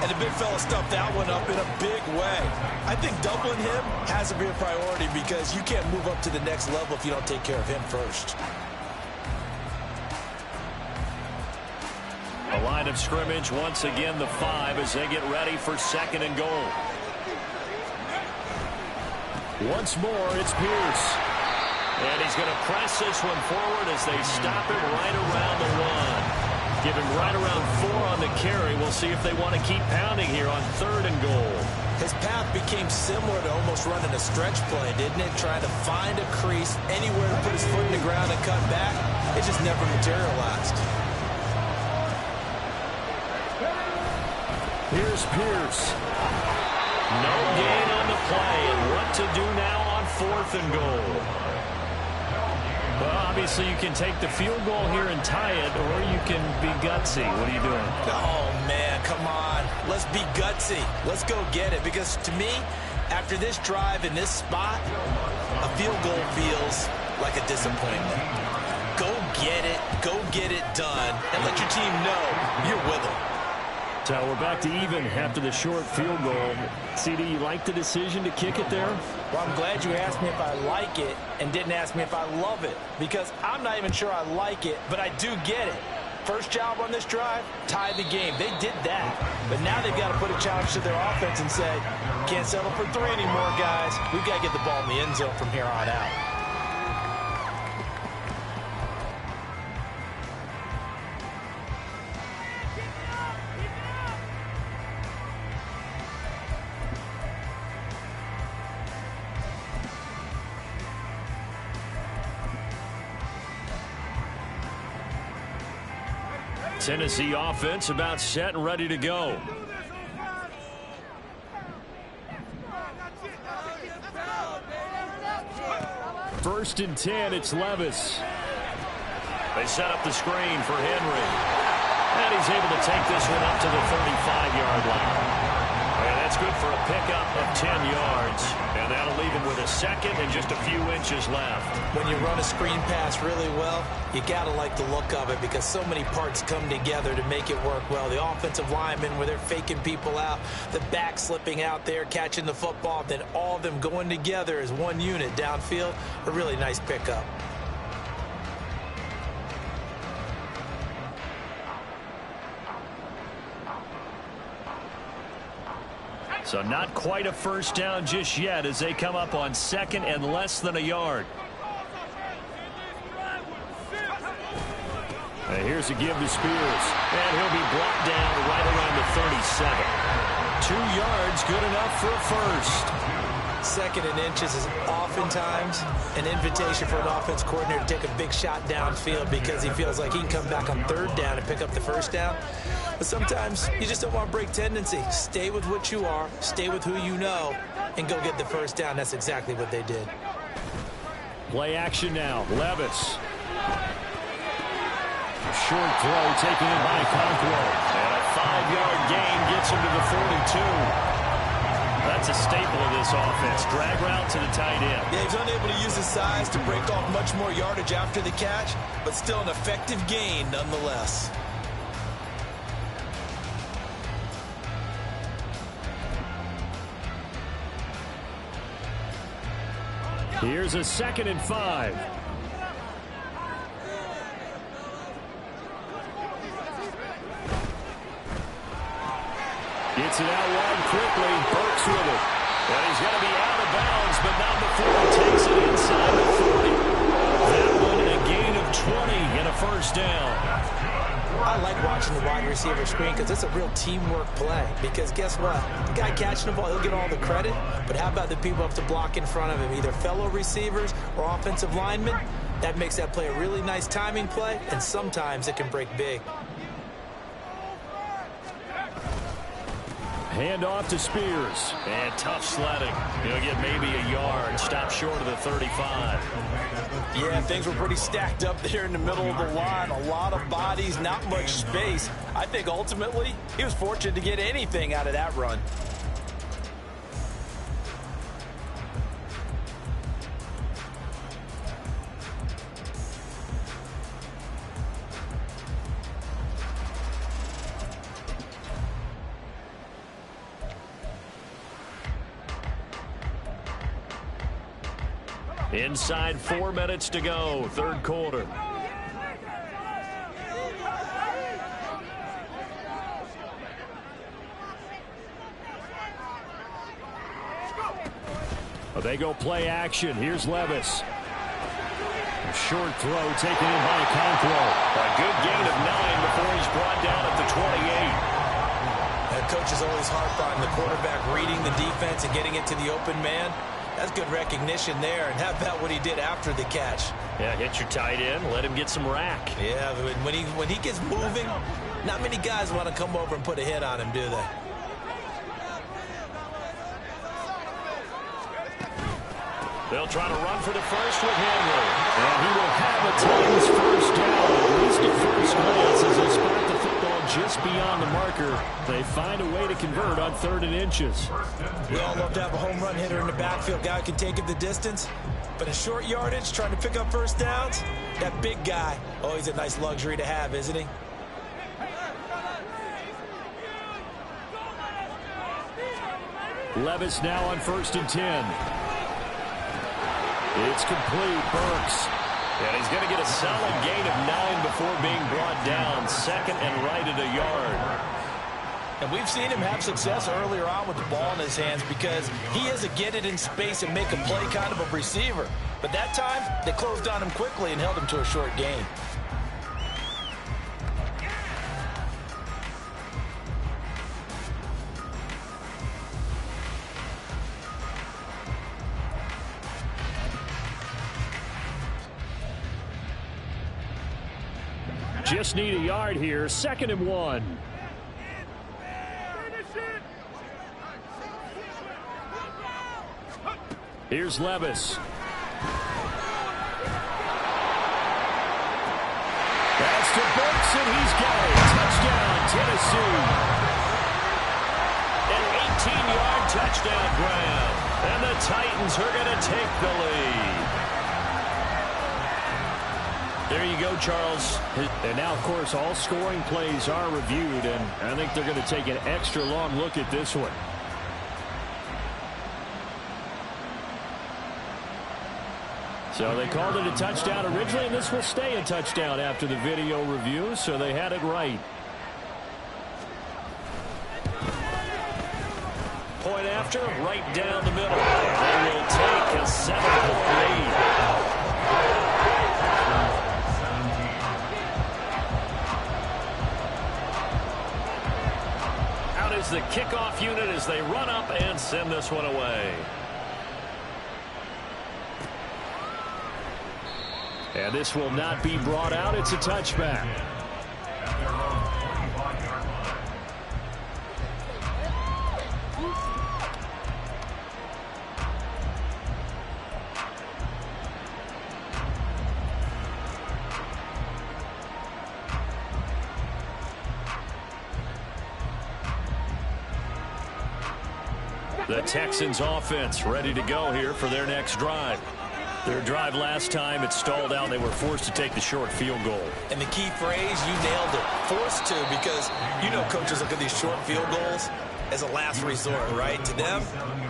And the big fella stuffed that one up in a big way. I think doubling him has to be a priority because you can't move up to the next level if you don't take care of him first. A line of scrimmage, once again the 5 as they get ready for 2nd and goal. Once more, it's Pierce. And he's going to press this one forward as they stop him right around the 1. Give him right around 4 on the carry. We'll see if they want to keep pounding here on 3rd and goal. His path became similar to almost running a stretch play, didn't it? Trying to find a crease, anywhere to put his foot in the ground and cut back. It just never materialized. Here's Pierce. No gain on the play, and what to do now on 4th and goal. Well, obviously you can take the field goal here and tie it, or you can be gutsy. What are you doing? Oh, man, come on. Let's be gutsy. Let's go get it. Because to me, after this drive in this spot, a field goal feels like a disappointment. Go get it done, and let your team know you're with them. So we're back to even after the short field goal. CD, you like the decision to kick it there? Well, I'm glad you asked me if I like it and didn't ask me if I love it, because I'm not even sure I like it, but I do get it. First job on this drive, tie the game. They did that, but now they've got to put a challenge to their offense and say, can't settle for 3 anymore, guys. We've got to get the ball in the end zone from here on out. Tennessee offense about set and ready to go. First and 10, it's Levis. They set up the screen for Henry. And he's able to take this one up to the 35-yard line. And that's good for a pickup of 10 yards. And that'll leave him with a 2nd and just a few inches left. When you run a screen pass really well, you got to like the look of it because so many parts come together to make it work well. The offensive linemen, where they're faking people out, the back slipping out there, catching the football, then all of them going together as one unit downfield. A really nice pickup. So not quite a first down just yet as they come up on 2nd and less than a yard. And here's a give to Spears. And he'll be brought down right around the 37. 2 yards, good enough for a first. 2nd and inches is oftentimes an invitation for an offense coordinator to take a big shot downfield because he feels like he can come back on 3rd down and pick up the first down. But sometimes you just don't want to break tendency. Stay with what you are, stay with who you know, and go get the first down. That's exactly what they did. Play action now. Levis. Short throw taken in by Conquo. And a 5-yard gain gets him to the 42. That's a staple of this offense. Drag route to the tight end. Yeah, he's unable to use his size to break off much more yardage after the catch, but still an effective gain nonetheless. Here's a 2nd and 5. Gets it out wide quickly. Burks with it. And he's going to be out of bounds, but not before he takes it inside the 40. That one a gain of 20 and a first down. I like watching the wide receiver screen because it's a real teamwork play. Because guess what? The guy catching the ball, he'll get all the credit. But how about the people up to block in front of him, either fellow receivers or offensive linemen? That makes that play a really nice timing play, and sometimes it can break big. Hand off to Spears. And tough sledding. He'll get maybe a yard. Stop short of the 35. Yeah, things were pretty stacked up there in the middle of the line. A lot of bodies, not much space. I think ultimately he was fortunate to get anything out of that run. Inside 4 minutes to go, third quarter. Well, they go play action. Here's Levis. A short throw taken in by Conquo. A good gain of 9 before he's brought down at the 28. That coach is always harped on the quarterback reading the defense and getting it to the open man. That's good recognition there. And how about what he did after the catch? Yeah, hit your tight end, let him get some rack. Yeah, when he gets moving, not many guys want to come over and put a hit on him, do they? They'll try to run for the first with Henry. And he will have a Titans first down. At least at first glance, as they spot the football just beyond the marker. They find a way to convert on 3rd and inches. We all love to have a home run hitter in the backfield. Guy who can take it the distance. But in short yardage, trying to pick up first downs, that big guy, always a nice luxury to have, isn't he? Levis now on 1st and 10. It's complete. Burks. And he's going to get a solid gain of 9 before being brought down. 2nd and right at a yard. And we've seen him have success earlier on with the ball in his hands because he is a get it in space and make a play kind of a receiver. But that time, they closed on him quickly and held him to a short gain. Just need a yard here. 2nd and 1. Here's Levis. That's to Burks, and he's got it. Touchdown, Tennessee. An 18-yard touchdown grab. And the Titans are going to take the lead. There you go, Charles. And now, of course, all scoring plays are reviewed, and I think they're going to take an extra long look at this one. So they called it a touchdown originally, and this will stay a touchdown after the video review, so they had it right. Point after, right down the middle. They will take a 7-point lead. Out is the kickoff unit as they run up and send this one away. And this will not be brought out. It's a touchback. The Texans offense ready to go here for their next drive. Their drive last time, it stalled out. They were forced to take the short field goal. And the key phrase, you nailed it. Forced to, because you know coaches look at these short field goals as a last resort, right? To them,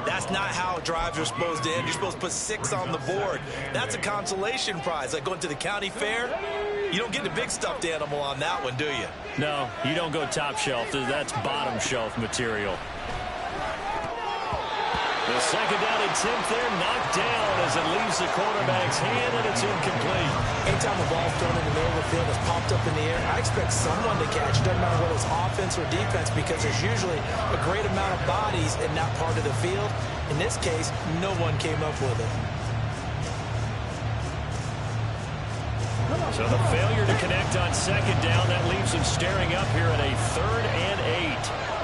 that's not how drives are supposed to end. You're supposed to put 6 on the board. That's a consolation prize. Like going to the county fair, you don't get the big stuffed animal on that one, do you? No, you don't go top shelf. That's bottom shelf material. The second down attempt there knocked down as it leaves the quarterback's hand, and it's incomplete. Anytime a ball's thrown in the middle of the field that's popped up in the air, I expect someone to catch. Doesn't matter whether it's offense or defense, because there's usually a great amount of bodies in that part of the field. In this case, no one came up with it. So the failure to connect on second down, that leaves them staring up here at a 3rd and 8.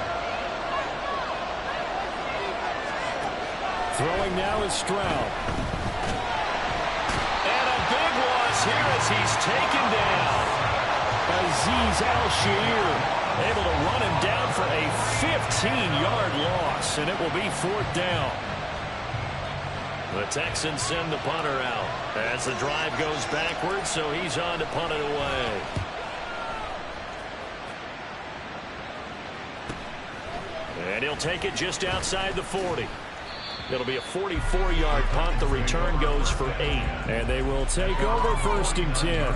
Throwing now is Stroud. And a big loss here as he's taken down. Azeez Al-Shaair able to run him down for a 15-yard loss, and it will be 4th down. The Texans send the punter out as the drive goes backwards, so he's on to punt it away. And he'll take it just outside the 40. It'll be a 44-yard punt. The return goes for 8. And they will take over 1st and 10.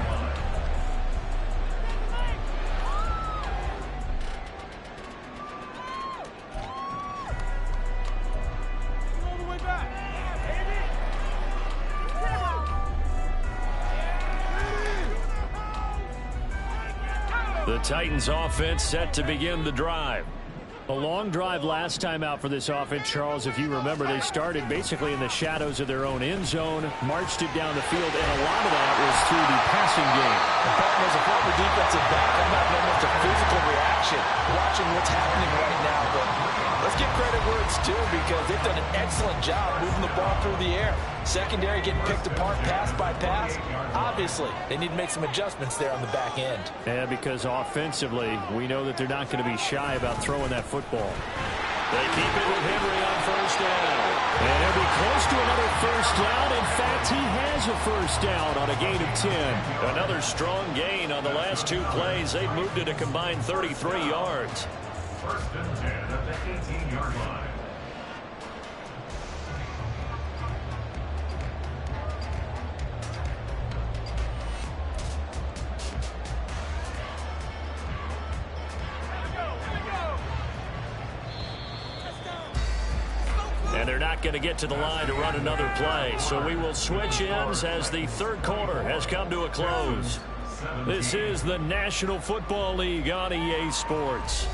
The Titans offense set to begin the drive. A long drive last time out for this offense, Charles. If you remember, they started basically in the shadows of their own end zone, marched it down the field, and a lot of that was through the passing game. As a former defensive back, I'm having almost a physical reaction watching what's happening right now. But let's give credit where it's due, because they've done an excellent job moving the ball through the air. Secondary getting picked apart pass by pass. Obviously, they need to make some adjustments there on the back end. Yeah, because offensively, we know that they're not going to be shy about throwing that football. They keep it with Henry on 1st down. And he'll be close to another 1st down. In fact, he has a 1st down on a gain of 10. Another strong gain on the last 2 plays. They've moved it a combined 33 yards. 1st and 10 at the 18-yard line. And they're not going to get to the line to run another play. So we will switch ends as the 3rd quarter has come to a close. This is the National Football League on EA Sports.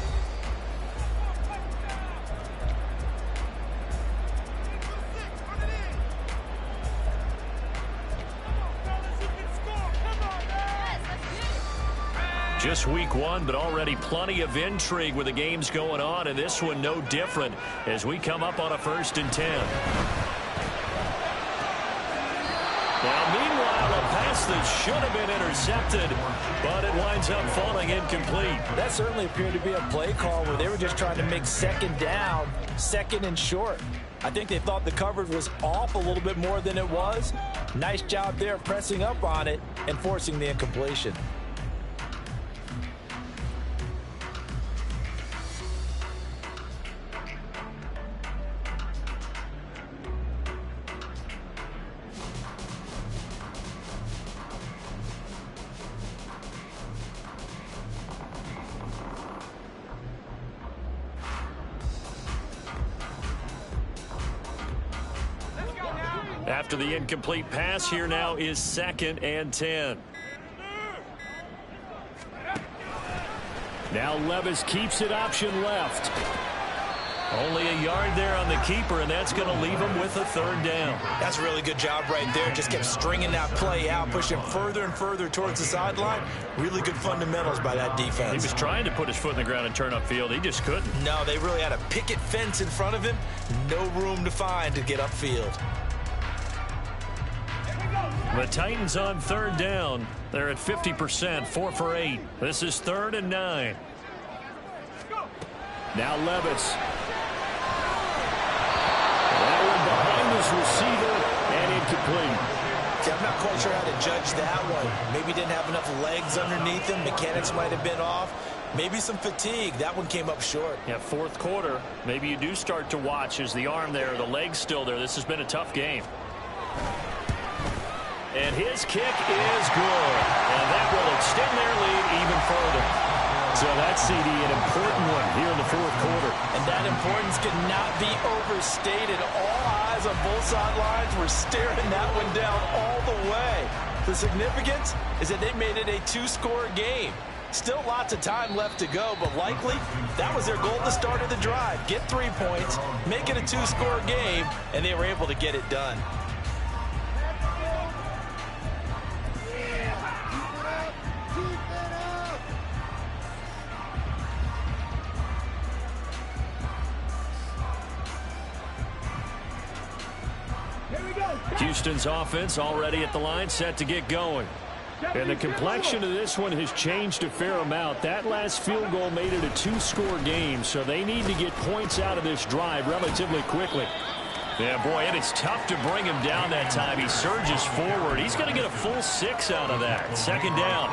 Just week 1, but already plenty of intrigue with the games going on, and this one no different as we come up on a 1st and 10. Now, meanwhile, a pass that should have been intercepted, but it winds up falling incomplete. That certainly appeared to be a play call where they were just trying to make second down, 2nd and short. I think they thought the coverage was off a little bit more than it was. Nice job there pressing up on it and forcing the incompletion. After the incomplete pass, here now is 2nd and 10. Now Levis keeps it option left. Only a yard there on the keeper, and that's going to leave him with a 3rd down. That's a really good job right there. Just kept stringing that play out, pushing further and further towards the sideline. Really good fundamentals by that defense. He was trying to put his foot in the ground and turn upfield. He just couldn't. No, they really had a picket fence in front of him. No room to find to get upfield. The Titans on 3rd down. They're at 50%, 4 for 8. This is 3rd and 9. Now Levis. his receiver and incomplete. Yeah, I'm not quite sure how to judge that one. Maybe didn't have enough legs underneath him. Mechanics might have been off. Maybe some fatigue. That one came up short. Yeah, fourth quarter. Maybe you do start to watch as the arm there, the leg's still there. This has been a tough game. And his kick is good. And that will extend their lead even further. So that's CD, an important one here in the fourth quarter. And that importance cannot be overstated. All eyes on both sidelines were staring that one down all the way. The significance is that they made it a two-score game. Still lots of time left to go, but likely that was their goal at the start of the drive. Get 3 points, make it a two-score game, and they were able to get it done. Houston's offense already at the line, set to get going. And the complexion of this one has changed a fair amount. That last field goal made it a two-score game, so they need to get points out of this drive relatively quickly. Yeah, boy, it is tough to bring him down that time. He surges forward. He's going to get a full 6 out of that. Second down.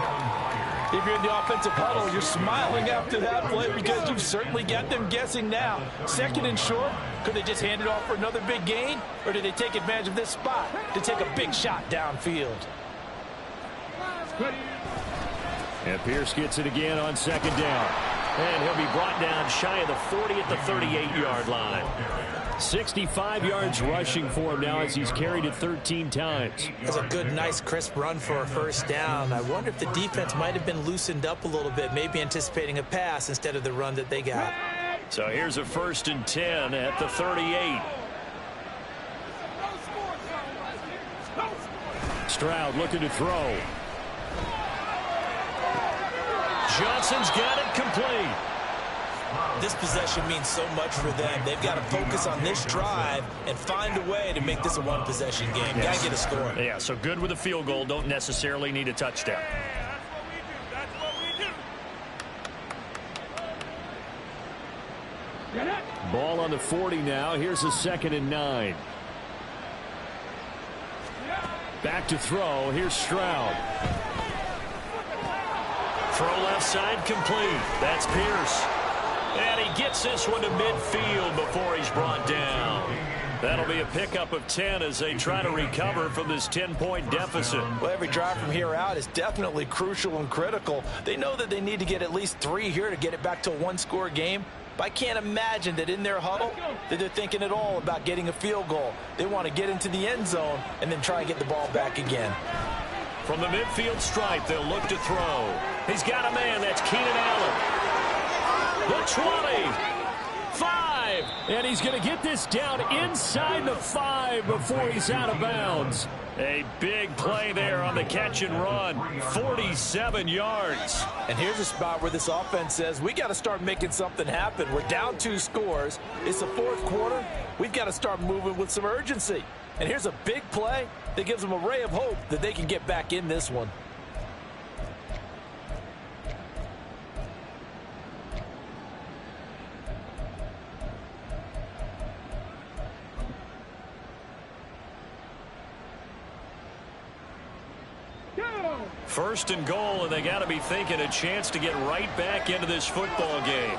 If you're in the offensive huddle, you're smiling after that play because you've certainly got them guessing now. Second and short, could they just hand it off for another big gain? Or did they take advantage of this spot to take a big shot downfield? And Pierce gets it again on second down. And he'll be brought down shy of the 40 at the 38-yard line. 65 yards rushing for him now as he's carried it 13 times. That's a good, nice, crisp run for a first down. I wonder if the defense might have been loosened up a little bit, maybe anticipating a pass instead of the run that they got. So here's a 1st and 10 at the 38. Stroud looking to throw. Johnson's got it complete. This possession means so much for them. They've got to focus on this drive and find a way to make this a one-possession game. Got to get a score. Yeah, so good with a field goal. Don't necessarily need a touchdown. That's what we do. Ball on the 40 now. Here's a 2nd and 9. Back to throw. Here's Stroud. Throw left side complete. That's Pierce. And he gets this one to midfield before he's brought down. That'll be a pickup of 10 as they try to recover from this 10-point deficit. Well, every drive from here out is definitely crucial and critical. They know that they need to get at least 3 here to get it back to a one-score game. But I can't imagine that in their huddle that they're thinking at all about getting a field goal. They want to get into the end zone and then try and get the ball back again. From the midfield stripe, they'll look to throw. He's got a man. That's Keenan Allen. The 20, 5, and he's going to get this down inside the 5 before he's out of bounds. A big play there on the catch and run, 47 yards. And here's a spot where this offense says, we got to start making something happen. We're down 2 scores. It's the fourth quarter. We've got to start moving with some urgency. And here's a big play that gives them a ray of hope that they can get back in this one. First and goal, and they got to be thinking a chance to get right back into this football game.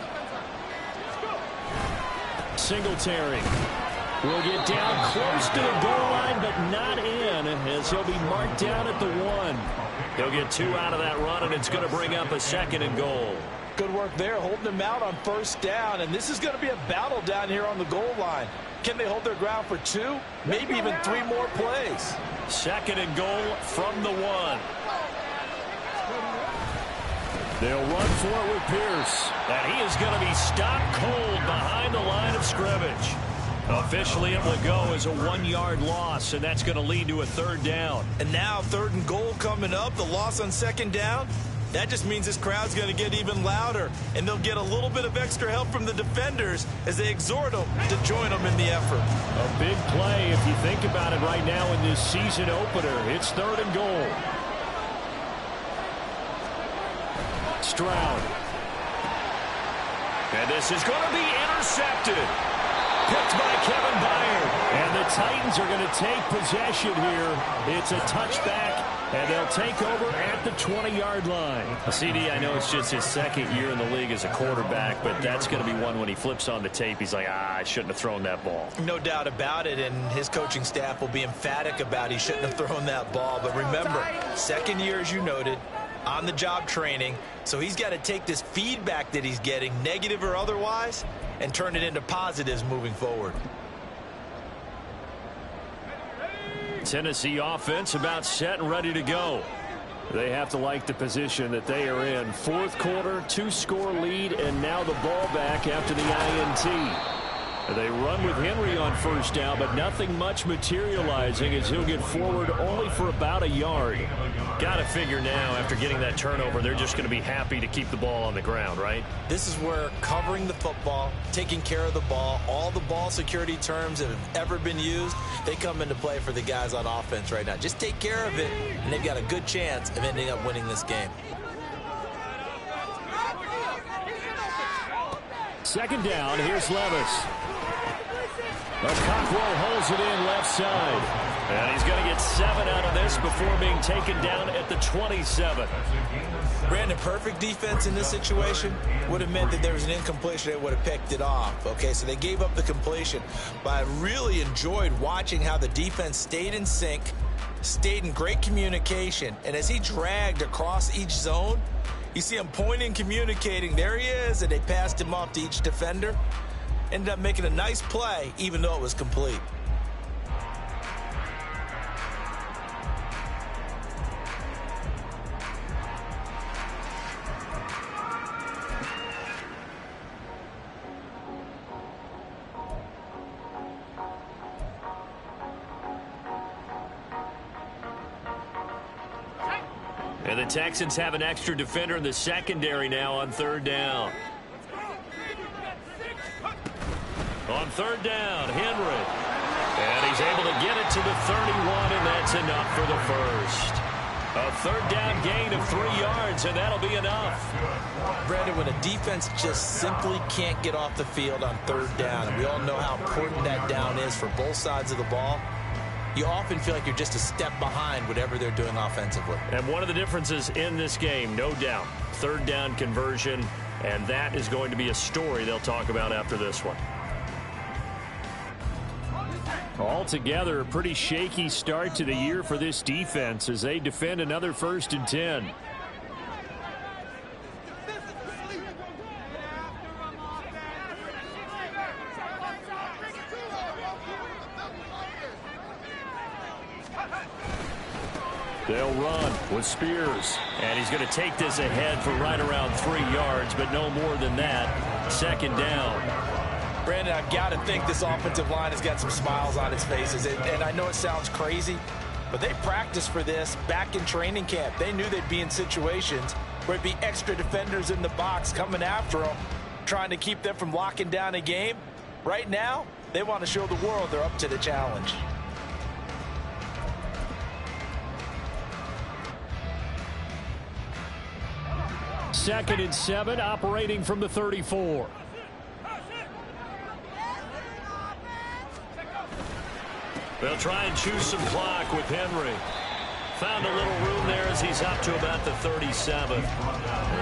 Singletary will get down close to the goal line, but not in, as he'll be marked down at the 1. He'll get 2 out of that run, and it's going to bring up a 2nd and goal. Good work there, holding them out on first down, and this is going to be a battle down here on the goal line. Can they hold their ground for 2, maybe even 3 more plays? 2nd and goal from the 1. They'll run for it with Pierce. And he is going to be stopped cold behind the line of scrimmage. Officially, it will go as a 1-yard loss, and that's going to lead to a 3rd down. And now 3rd and goal coming up, the loss on 2nd down. That just means this crowd's going to get even louder, and they'll get a little bit of extra help from the defenders as they exhort them to join them in the effort. A big play if you think about it right now in this season opener. It's 3rd and goal. Stroud. And this is going to be intercepted. picked by Kevin Byard. And the Titans are going to take possession here. It's a touchback, and they'll take over at the 20-yard line. CD, I know it's just his second year in the league as a quarterback, but that's going to be one when he flips on the tape. He's like, I shouldn't have thrown that ball. No doubt about it, and his coaching staff will be emphatic about he shouldn't have thrown that ball. But remember, second year, as you noted, on-the-job training, so he's got to take this feedback that he's getting, negative or otherwise, and turn it into positives moving forward. Tennessee offense about set and ready to go. They have to like the position that they are in. Fourth quarter, 2-score lead, and now the ball back after the INT. They run with Henry on first down, but nothing much materializing as he'll get forward only for about a yard. Got to figure now, after getting that turnover, they're just going to be happy to keep the ball on the ground, right? This is where covering the football, taking care of the ball, all the ball security terms that have ever been used, they come into play for the guys on offense right now. Just take care of it, and they've got a good chance of ending up winning this game. Second down, here's Levis. Cockrell holds it in left side. And he's going to get 7 out of this before being taken down at the 27. Brandon, perfect defense in this situation would have meant that there was an incompletion. They would have picked it off. Okay, so they gave up the completion. But I really enjoyed watching how the defense stayed in sync, stayed in great communication. And as he dragged across each zone, you see him pointing, communicating. There he is, and they passed him off to each defender. Ended up making a nice play, even though it was complete. And the Texans have an extra defender in the secondary now on third down. On third down, Henry. And he's able to get it to the 31, and that's enough for the first. A third down gain of 3 yards, and that'll be enough. Brandon, when a defense just simply can't get off the field on third down, and we all know how important that down is for both sides of the ball, you often feel like you're just a step behind whatever they're doing offensively. And one of the differences in this game, no doubt, third down conversion, and that is going to be a story they'll talk about after this one. Altogether, a pretty shaky start to the year for this defense as they defend another 1st and 10. They'll run with Spears. And he's going to take this ahead for right around 3 yards, but no more than that. Second down. Brandon, I've got to think this offensive line has got some smiles on its faces. And I know it sounds crazy, but they practiced for this back in training camp. They knew they'd be in situations where it'd be extra defenders in the box coming after them, trying to keep them from locking down a game. Right now, they want to show the world they're up to the challenge. Second and 7, operating from the 34. They'll try and choose some clock with Henry. Found a little room there as he's up to about the 37.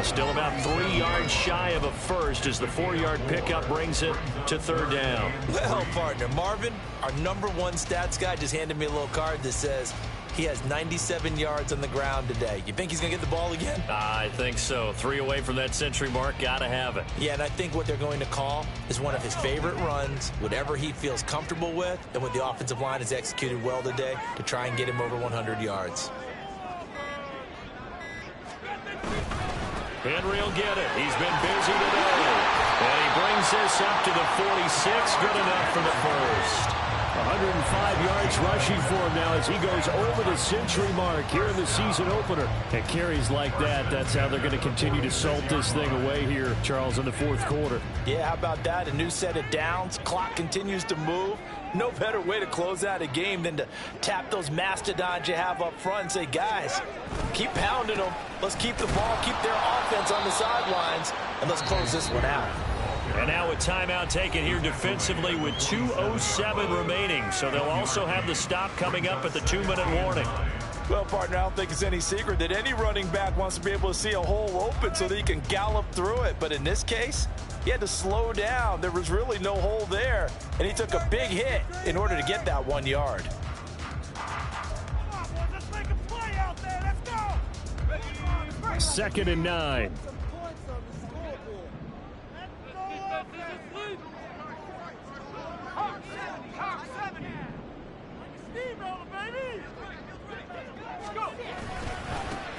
Still about 3 yards shy of a first as the 4-yard pickup brings it to third down. Well, partner, Marvin, our #1 stats guy, just handed me a little card that says he has 97 yards on the ground today. You think he's going to get the ball again? I think so. 3 away from that century mark. Got to have it. Yeah, and I think what they're going to call is one of his favorite runs, whatever he feels comfortable with, and what the offensive line has executed well today to try and get him over 100 yards. Henry will get it. He's been busy today. And he brings this up to the 46. Good enough for the first. 105 yards rushing for him now as he goes over the century mark here in the season opener. And carries like that, that's how they're going to continue to salt this thing away here, Charles, in the fourth quarter. Yeah, how about that? A new set of downs. Clock continues to move. No better way to close out a game than to tap those mastodons you have up front and say, guys, keep pounding them. Let's keep the ball, keep their offense on the sidelines, and let's close this one out. And now a timeout taken here defensively with 2:07 remaining. So they'll also have the stop coming up at the 2-minute warning. Well, partner, I don't think it's any secret that any running back wants to be able to see a hole open so that he can gallop through it. But in this case, he had to slow down. There was really no hole there, and he took a big hit in order to get that 1 yard. Let's make a play out there. Let's go. 2nd and 9.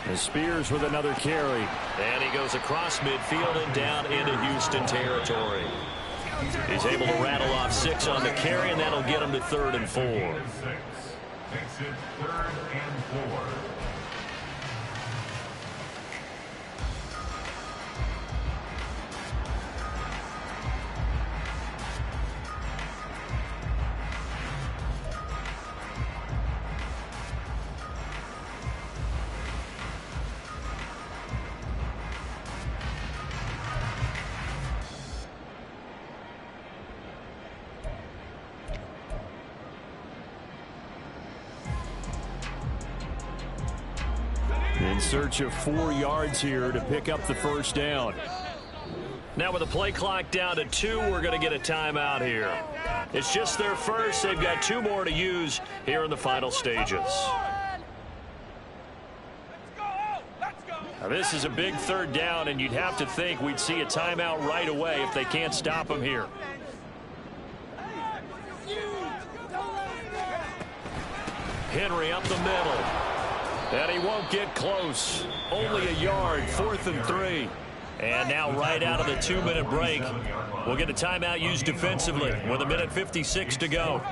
And Spears with another carry. And he goes across midfield and down into Houston territory. He's able to rattle off 6 on the carry, and that'll get him to 3rd and 4. Makes it 3rd and 4. In search of 4 yards here to pick up the 1st down. Now with the play clock down to 2, we're going to get a timeout here. It's just their first. They've got 2 more to use here in the final stages. Now this is a big 3rd down, and you'd have to think we'd see a timeout right away if they can't stop them here. Henry up the middle. And he won't get close. Only a yard, 4th and 3. And now right out of the 2-minute break, we'll get a timeout used defensively with 1:56 to go.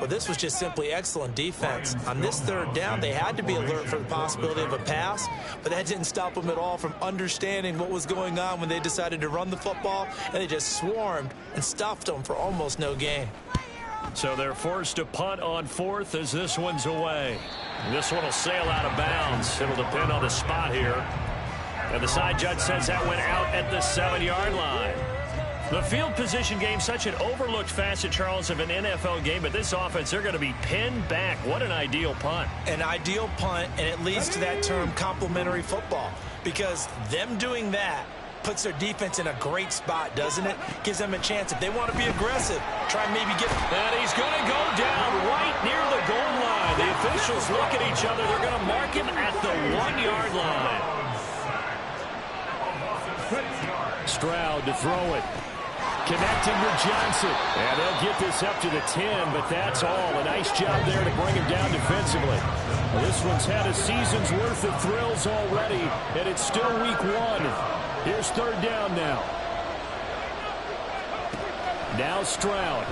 Well, this was just simply excellent defense. On this 3rd down, they had to be alert for the possibility of a pass, but that didn't stop them at all from understanding what was going on when they decided to run the football, and they just swarmed and stuffed them for almost no gain. So they're forced to punt on 4th as this one's away. This one will sail out of bounds. It'll depend on the spot here. And the side judge says that went out at the 7-yard line. The field position game, such an overlooked facet, Charles, of an NFL game, but this offense, they're going to be pinned back. What an ideal punt. An ideal punt, and it leads to that term complementary football, because them doing that puts their defense in a great spot, doesn't it? Gives them a chance. If they want to be aggressive, try and maybe get... And he's going to go down right near the goal line. The officials look at each other. They're going to mark him at the 1-yard line. Stroud to throw it. Connecting with Johnson. And they'll get this up to the 10, but that's all. A nice job there to bring him down defensively. Well, this one's had a season's worth of thrills already, and it's still week 1. Here's 3rd down now. Now Stroud.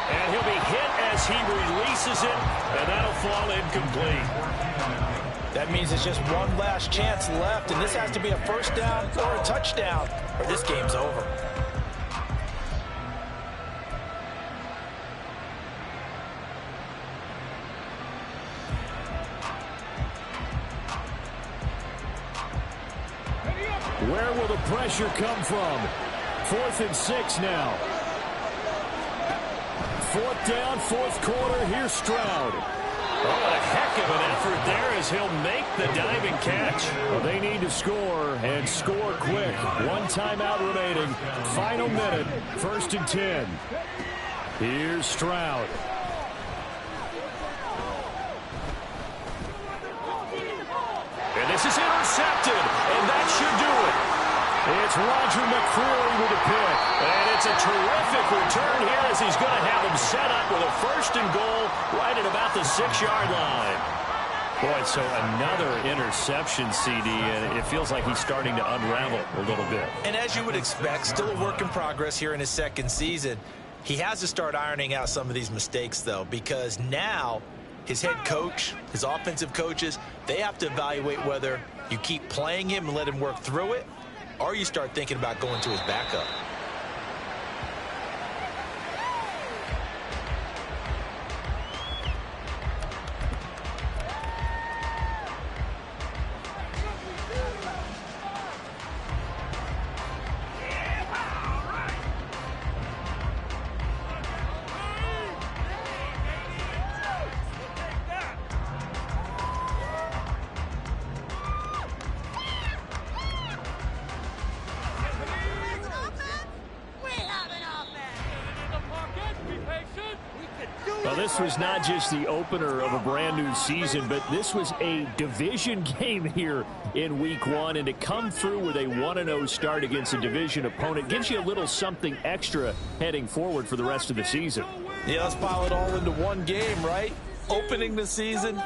And he'll be hit as he releases it, and that'll fall incomplete. That means it's just one last chance left, and this has to be a 1st down or a touchdown, or this game's over. Where will the pressure come from? 4th and 6 now. 4th down, 4th quarter. Here's Stroud. Oh, a heck of an effort there as he'll make the diving catch. Well, they need to score and score quick. 1 timeout remaining. Final minute. 1st and 10. Here's Stroud. And this is intercepted, and that should do it. It's Roger McCreary with a pick. And it's a terrific return here as he's going to have him set up with a 1st and goal right at about the 6-yard line. Boy, so another interception, CD, and it feels like he's starting to unravel a little bit. And as you would expect, still a work in progress here in his 2nd season. He has to start ironing out some of these mistakes, though, because now his head coach, his offensive coaches, they have to evaluate whether you keep playing him and let him work through it, or you start thinking about going to his backup. Well, this was not just the opener of a brand new season, but this was a division game here in week 1. And to come through with a 1-0 start against a division opponent gives you a little something extra heading forward for the rest of the season. Yeah, let's pile it all into one game, right? Opening the season,